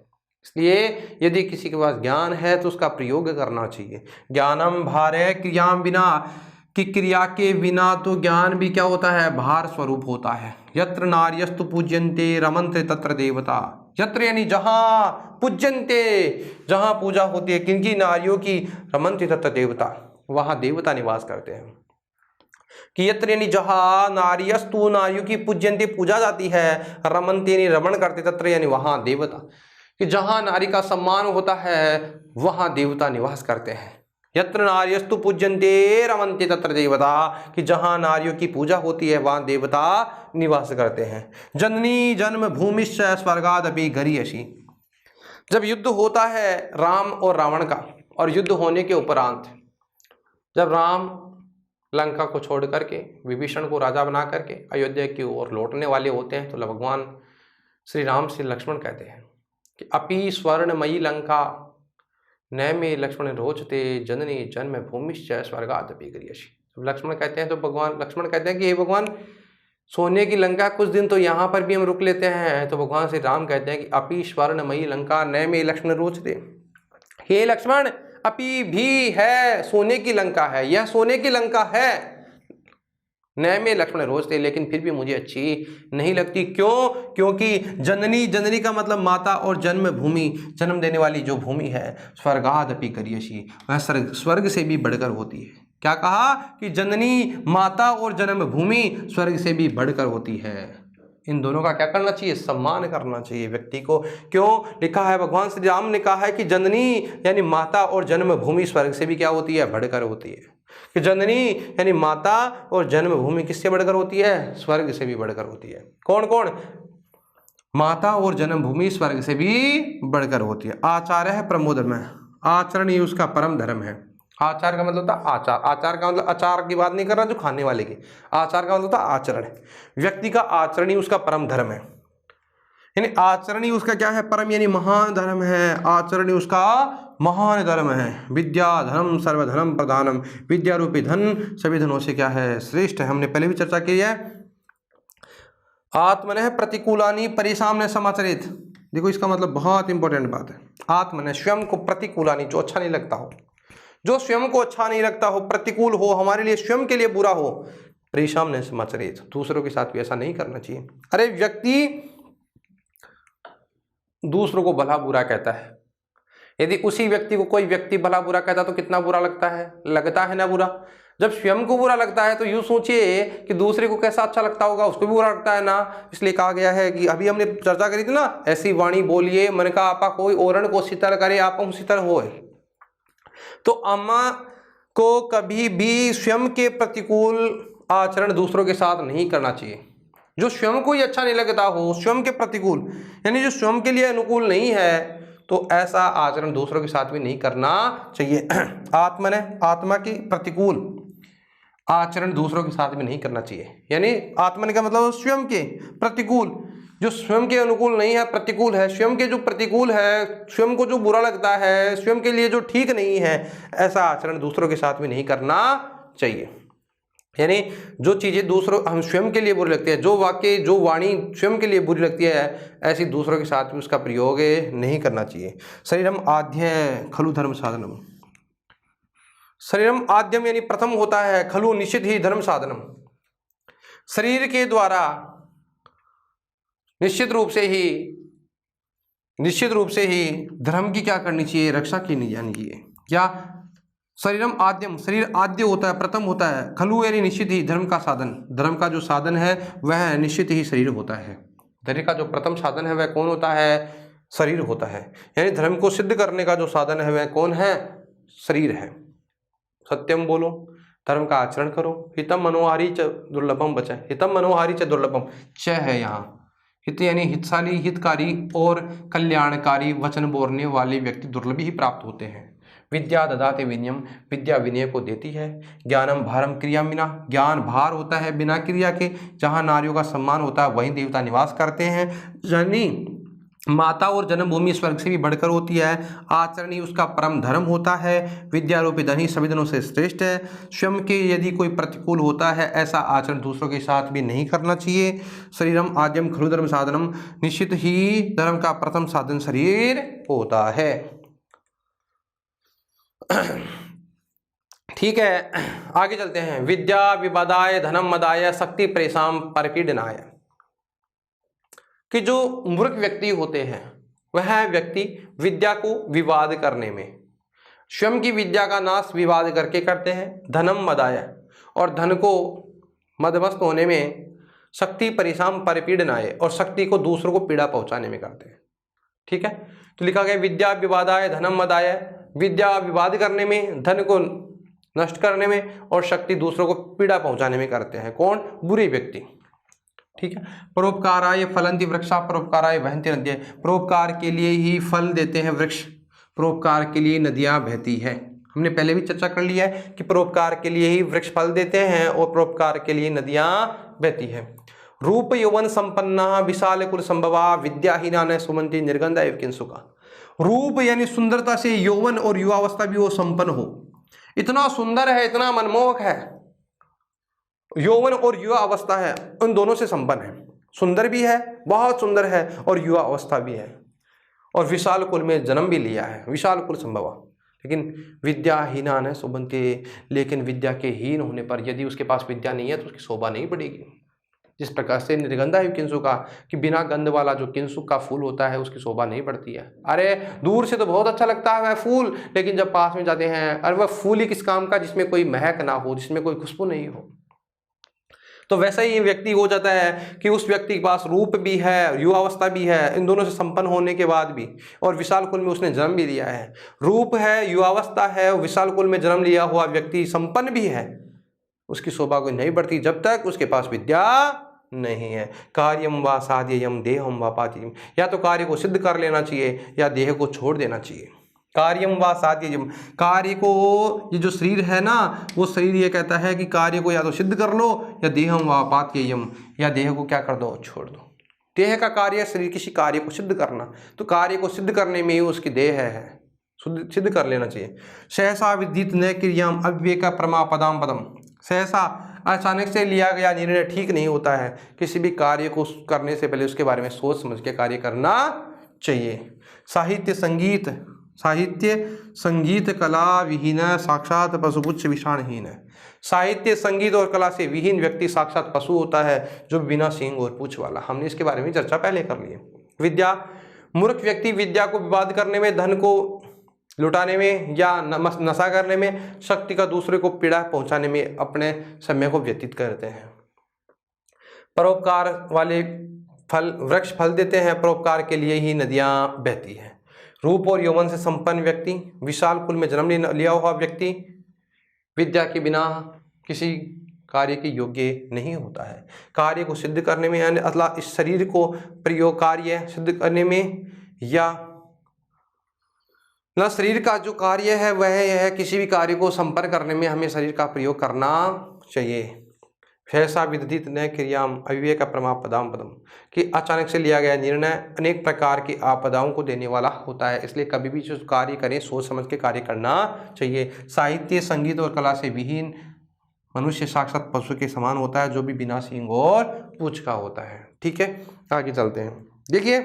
इसलिए यदि किसी के पास ज्ञान है तो उसका प्रयोग करना चाहिए। ज्ञानम भार क्रियाम बिना, कि क्रिया के बिना तो ज्ञान भी क्या होता है, भार स्वरूप होता है। यत्र नार्यस्तु पूज्यन्ते रमन्ते तत्र देवता, यत्र यानी जहाँ, पूज्यन्ते जहाँ पूजा होती है किनकी, नारियों की, रमन्ते तत्र देवता, वहाँ देवता निवास करते हैं। कि यत्र यानी जहाँ, नार्यस्तु नारियों की, पूज्यन्ते पूजा जाती है, रमन्ते यानी रमण करते, तत्र यानी वहाँ देवता, कि जहाँ नारी का सम्मान होता है वहाँ देवता निवास करते हैं। यत्र नार्यस्तु पूज्यन्ते रमन्ते तत्र देवता, कि जहाँ नारियों की पूजा होती है वहाँ देवता निवास करते हैं। जननी जन्म भूमिश्च स्वर्गादपि गरीयसी। जब युद्ध होता है राम और रावण का, और युद्ध होने के उपरांत जब राम लंका को छोड़ करके विभीषण को राजा बना करके अयोध्या की ओर लौटने वाले होते हैं, तो भगवान श्री राम से लक्ष्मण कहते हैं कि अपि स्वर्णमयी लंका न मे लक्ष्मण रोचते जननी जन्म भूमिश्च स्वर्गादपि गरीयसी। लक्ष्मण कहते हैं तो भगवान लक्ष्मण कहते हैं कि हे भगवान, सोने की लंका कुछ दिन तो यहाँ पर भी हम रुक लेते हैं। तो भगवान श्री राम कहते हैं कि अपि स्वर्णमयी लंका न मे लक्ष्मण रोचते। हे लक्ष्मण, अपि भी है सोने की लंका है, यह सोने की लंका है, न में लक्ष्मण रोचते, लेकिन फिर भी मुझे अच्छी नहीं लगती। क्यों? क्योंकि जननी, जननी का मतलब माता, और जन्म भूमि, जन्म देने वाली जो भूमि है, स्वर्गादपि गरीयसी, वह स्वर्ग से भी बढ़कर होती है। क्या कहा? कि जननी माता और जन्म भूमि स्वर्ग से भी बढ़कर होती है। इन दोनों का क्या करना चाहिए? सम्मान करना चाहिए व्यक्ति को। क्यों? लिखा है, भगवान श्री राम ने कहा है कि जननी यानी माता और जन्मभूमि स्वर्ग से भी क्या होती है? बढ़कर होती है। कि जननी यानी माता और जन्मभूमि किससे बढ़कर होती है? स्वर्ग से भी बढ़कर होती है। कौन कौन? माता और जन्मभूमि स्वर्ग से भी बढ़कर होती है। आचार्य है परमो धर्म है, आचरण ही उसका परम धर्म है। आचार का मतलब होता है आचार, आचार का मतलब अचार की बात नहीं कर रहा जो खाने वाले की, आचार का मतलब होता है आचरण। व्यक्ति का आचरण ही उसका परम धर्म है, यानी आचरण ही उसका क्या है? परम यानी महान धर्म है। आचरण ही उसका महान धर्म है। विद्या धर्म सर्वधर्म प्रधानम, विद्या रूपी धन सभी धनों से क्या है? श्रेष्ठ है। हमने पहले भी चर्चा की है। आत्मनः प्रतिकूलानि परिसाम्य समाचरित। देखो इसका मतलब बहुत इंपॉर्टेंट बात है। आत्मनः स्वयं को, प्रतिकूलानि जो अच्छा नहीं लगता हो, जो स्वयं को अच्छा नहीं लगता हो, प्रतिकूल हो, हमारे लिए स्वयं के लिए बुरा हो, परिसाम्य समाचरित, दूसरों के साथ भी ऐसा नहीं करना चाहिए। अरे व्यक्ति दूसरों को भला बुरा कहता है, यदि उसी व्यक्ति को कोई व्यक्ति भला बुरा कहता है तो कितना बुरा लगता है ना बुरा। जब स्वयं को बुरा लगता है तो यूं सोचिए कि दूसरे को कैसा अच्छा लगता होगा, उसको भी बुरा लगता है ना। इसलिए कहा गया है कि अभी हमने चर्चा करी थी ना, ऐसी वाणी बोलिए मन का आपा कोई, ओरण को शीतल करे आप शीतल होए। तो अम्मा को कभी भी स्वयं के प्रतिकूल आचरण दूसरों के साथ नहीं करना चाहिए। जो स्वयं को ही अच्छा नहीं लगता हो, स्वयं के प्रतिकूल यानी जो स्वयं के लिए अनुकूल नहीं है, तो ऐसा आचरण दूसरों के साथ भी नहीं करना चाहिए। आत्मन आत्मा की प्रतिकूल आचरण दूसरों के साथ भी नहीं करना चाहिए। यानी आत्मन का मतलब स्वयं के प्रतिकूल, जो स्वयं के अनुकूल नहीं है, प्रतिकूल है, स्वयं के जो प्रतिकूल है, स्वयं को जो बुरा लगता है, स्वयं के लिए जो ठीक नहीं है, ऐसा आचरण दूसरों के साथ भी नहीं करना चाहिए। यानी जो चीज़ें दूसरों हम स्वयं के लिए बुरी लगती है, जो वाक्य जो वाणी स्वयं के लिए बुरी लगती है, ऐसी दूसरों के साथ भी उसका प्रयोग नहीं करना चाहिए। शरीरम आद्य खलु धर्म साधनम, शरीरम आद्यम यानी प्रथम होता है, खलु निश्चित ही धर्म साधनम, शरीर के द्वारा निश्चित रूप से ही धर्म की क्या करनी चाहिए? रक्षा की जानी चाहिए। क्या? शरीरम आद्यम, शरीर आद्य होता है, प्रथम होता है। खलु यानी निश्चित ही, धर्म का साधन, धर्म का जो साधन है वह निश्चित ही शरीर होता है। धर्म का जो प्रथम साधन है वह कौन होता है? शरीर होता है। यानी धर्म को सिद्ध करने का जो साधन है वह कौन है? शरीर है। सत्यम बोलो, धर्म का आचरण करो। हितम मनोहारी च दुर्लभम बचा, हितम मनोहारी च दुर्लभम, च है यहाँ। हित यानी हितशाली, हितकारी और कल्याणकारी वचन बोलने वाले व्यक्ति दुर्लभ ही प्राप्त होते हैं। विद्या ददाते विनयम, विद्या विनय को देती है। ज्ञानम भारम क्रिया बिना, ज्ञान भार होता है बिना क्रिया के। जहाँ नारियों का सम्मान होता है वहीं देवता निवास करते हैं। यानी माता और जन्मभूमि स्वर्ग से भी बढ़कर होती है। आचरण ही उसका परम धर्म होता है। विद्या रूपी धन ही सभी धनों से श्रेष्ठ है। स्वयं के यदि कोई प्रतिकूल होता है, ऐसा आचरण दूसरों के साथ भी नहीं करना चाहिए। शरीरम आद्यम खलु धर्म साधनम, निश्चित ही धर्म का प्रथम साधन शरीर होता है। ठीक है, आगे चलते हैं। विद्या विवादाय धनम मदाय शक्ति प्रेषाम परपीडनाय, कि जो मूर्ख व्यक्ति होते हैं वह व्यक्ति विद्या को विवाद करने में, स्वयं की विद्या का नाश विवाद करके करते हैं। धनम मदाय, और धन को मदमस्त होने में, शक्ति परिसाम परपीडनाय, और शक्ति को दूसरों को पीड़ा पहुंचाने में करते हैं। ठीक है, तो लिखा गया विद्या विवादाय धनम मदाय, विद्या विवाद करने में, धन को नष्ट करने में और शक्ति दूसरों को पीड़ा पहुंचाने में करते हैं। कौन? बुरे व्यक्ति। ठीक है। परोपकाराय फलन्ति वृक्षा परोपकाराय वहन्ति नद्यः। परोपकार के लिए ही फल देते हैं वृक्ष, परोपकार के लिए नदियां बहती है। हमने पहले भी चर्चा कर लिया है कि परोपकार के लिए ही वृक्ष फल देते हैं और परोपकार के लिए नदियां बहती है। रूप यौवन संपन्ना विशाल कुल संभवा विद्याहीना न सुमंति निर्गंधा एवं किंसुका। रूप यानी सुंदरता से यौवन और युवावस्था भी वो संपन्न हो, इतना सुंदर है, इतना मनमोहक है, यौवन और युवा अवस्था है, उन दोनों से संपन्न है। सुंदर भी है, बहुत सुंदर है, और युवा अवस्था भी है, और विशाल कुल में जन्म भी लिया है, विशाल कुल संभवा। लेकिन विद्याहीना न सुबंते, लेकिन विद्या के हीन होने पर, यदि उसके पास विद्या नहीं है तो उसकी शोभा नहीं बढ़ेगी। जिस प्रकार से निर्गंधा है किंसुक का, कि बिना गंध वाला जो किंसुक का फूल होता है उसकी शोभा नहीं बढ़ती है। अरे दूर से तो बहुत अच्छा लगता है वह फूल, लेकिन जब पास में जाते हैं, अरे वह फूल ही किस काम का जिसमें कोई महक ना हो, जिसमें कोई खुशबू नहीं हो। तो वैसा ही व्यक्ति हो जाता है कि उस व्यक्ति के पास रूप भी है, युवावस्था भी है, इन दोनों से संपन्न होने के बाद भी, और विशाल कुल में उसने जन्म भी लिया है। रूप है, युवावस्था है, विशाल कुल में जन्म लिया हुआ व्यक्ति संपन्न भी है, उसकी शोभा कोई नहीं बढ़ती जब तक उसके पास विद्या नहीं है। कार्यम व साध्ययम देहम व पातियम, या तो कार्य को सिद्ध कर लेना चाहिए या देह को छोड़ देना चाहिए। कार्यम व साध्ययम, कार्य को, ये जो शरीर है ना, वो शरीर ये कहता है कि कार्य को या तो सिद्ध कर लो या देहम व पात्ययम, या देह को क्या कर दो, छोड़ दो। देह का कार्य शरीर किसी कार्य को सिद्ध करना, तो कार्य को सिद्ध करने में ही उसकी देह है, सिद्ध कर लेना चाहिए। सहसा विदित न क्रियाम अविवेक प्रमापदाम पदम, सहसा अचानक से लिया गया निर्णय ठीक नहीं होता है। किसी भी कार्य को करने से पहले उसके बारे में सोच समझ के कार्य करना चाहिए। साहित्य संगीत कला विहीन साक्षात पशुपुच्छ विषाणहीन। साहित्य संगीत और कला से विहीन व्यक्ति साक्षात पशु होता है, जो बिना सींग और पूंछ वाला। हमने इसके बारे में चर्चा पहले कर ली है। विद्या, मूर्ख व्यक्ति विद्या को विवाद करने में, धन को लुटाने में या नशा करने में, शक्ति का दूसरे को पीड़ा पहुंचाने में अपने समय को व्यतीत करते हैं। परोपकार वाले वृक्ष फल देते हैं, परोपकार के लिए ही नदियां बहती हैं। रूप और यौवन से संपन्न व्यक्ति, विशाल कुल में जन्म लिया हुआ व्यक्ति, विद्या के बिना किसी कार्य के योग्य नहीं होता है। कार्य को सिद्ध करने में, यानी अथवा इस शरीर को प्रयोग कार्य सिद्ध करने में, या ना शरीर का जो कार्य है वह है किसी भी कार्य को संपन्न करने में हमें शरीर का प्रयोग करना चाहिए। सहसा विदित न क्रियाम अविवेक प्रमापदाम पदम, कि अचानक से लिया गया निर्णय अनेक प्रकार की आपदाओं को देने वाला होता है, इसलिए कभी भी जो कार्य करें सोच समझ के कार्य करना चाहिए। साहित्य संगीत और कला से विहीन मनुष्य साक्षात पशु के समान होता है, जो भी बिना सींग और पूंछ का होता है। ठीक है, आगे चलते हैं। देखिए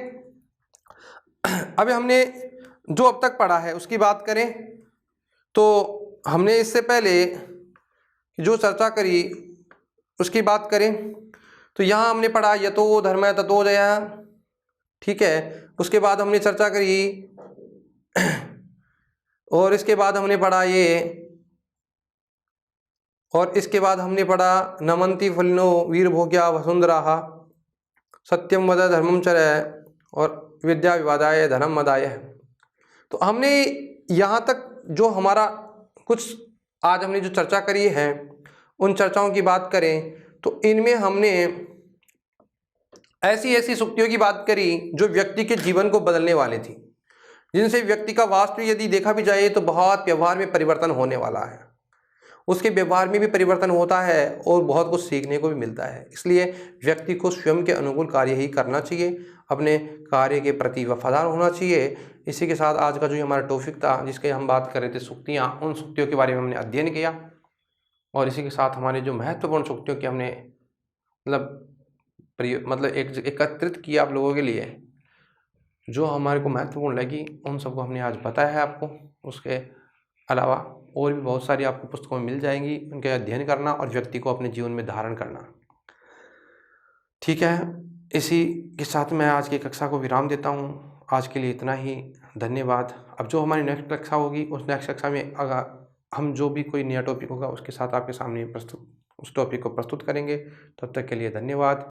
अभी हमने जो अब तक पढ़ा है उसकी बात करें तो हमने इससे पहले जो चर्चा करी उसकी बात करें तो यहाँ हमने पढ़ा यतो धर्म ततो जयः। ठीक है, उसके बाद हमने चर्चा करी और इसके बाद हमने पढ़ा ये, और इसके बाद हमने पढ़ा नमन्ति फलिनो वीर भोग्या वसुंधराः सत्यम वद धर्मम चरः और विद्या विवादाय धनम मदाय। तो हमने यहाँ तक जो हमारा कुछ आज हमने जो चर्चा करी है उन चर्चाओं की बात करें तो इनमें हमने ऐसी ऐसी सूक्तियों की बात करी जो व्यक्ति के जीवन को बदलने वाली थी, जिनसे व्यक्ति का वास्तविक यदि देखा भी जाए तो बहुत व्यवहार में परिवर्तन होने वाला है, उसके व्यवहार में भी परिवर्तन होता है और बहुत कुछ सीखने को भी मिलता है। इसलिए व्यक्ति को स्वयं के अनुकूल कार्य ही करना चाहिए, अपने कार्य के प्रति वफादार होना चाहिए। इसी के साथ आज का जो हमारा टॉपिक था जिसके हम बात कर रहे थे सूक्तियाँ, उन सूक्तियों के बारे में हमने अध्ययन किया और इसी के साथ हमारे जो महत्वपूर्ण सूक्तियों की हमने एकत्रित किया आप लोगों के लिए, जो हमारे को महत्वपूर्ण लगी उन सबको हमने आज बताया है आपको। उसके अलावा और भी बहुत सारी आपको पुस्तकों में मिल जाएंगी, उनके अध्ययन करना और व्यक्ति को अपने जीवन में धारण करना। ठीक है, इसी के साथ मैं आज की कक्षा को विराम देता हूँ। आज के लिए इतना ही, धन्यवाद। अब जो हमारी नेक्स्ट कक्षा होगी उस नेक्स्ट कक्षा में अगर हम जो भी कोई नया टॉपिक होगा उसके साथ आपके सामने उस टॉपिक को प्रस्तुत करेंगे। तब तक के लिए धन्यवाद।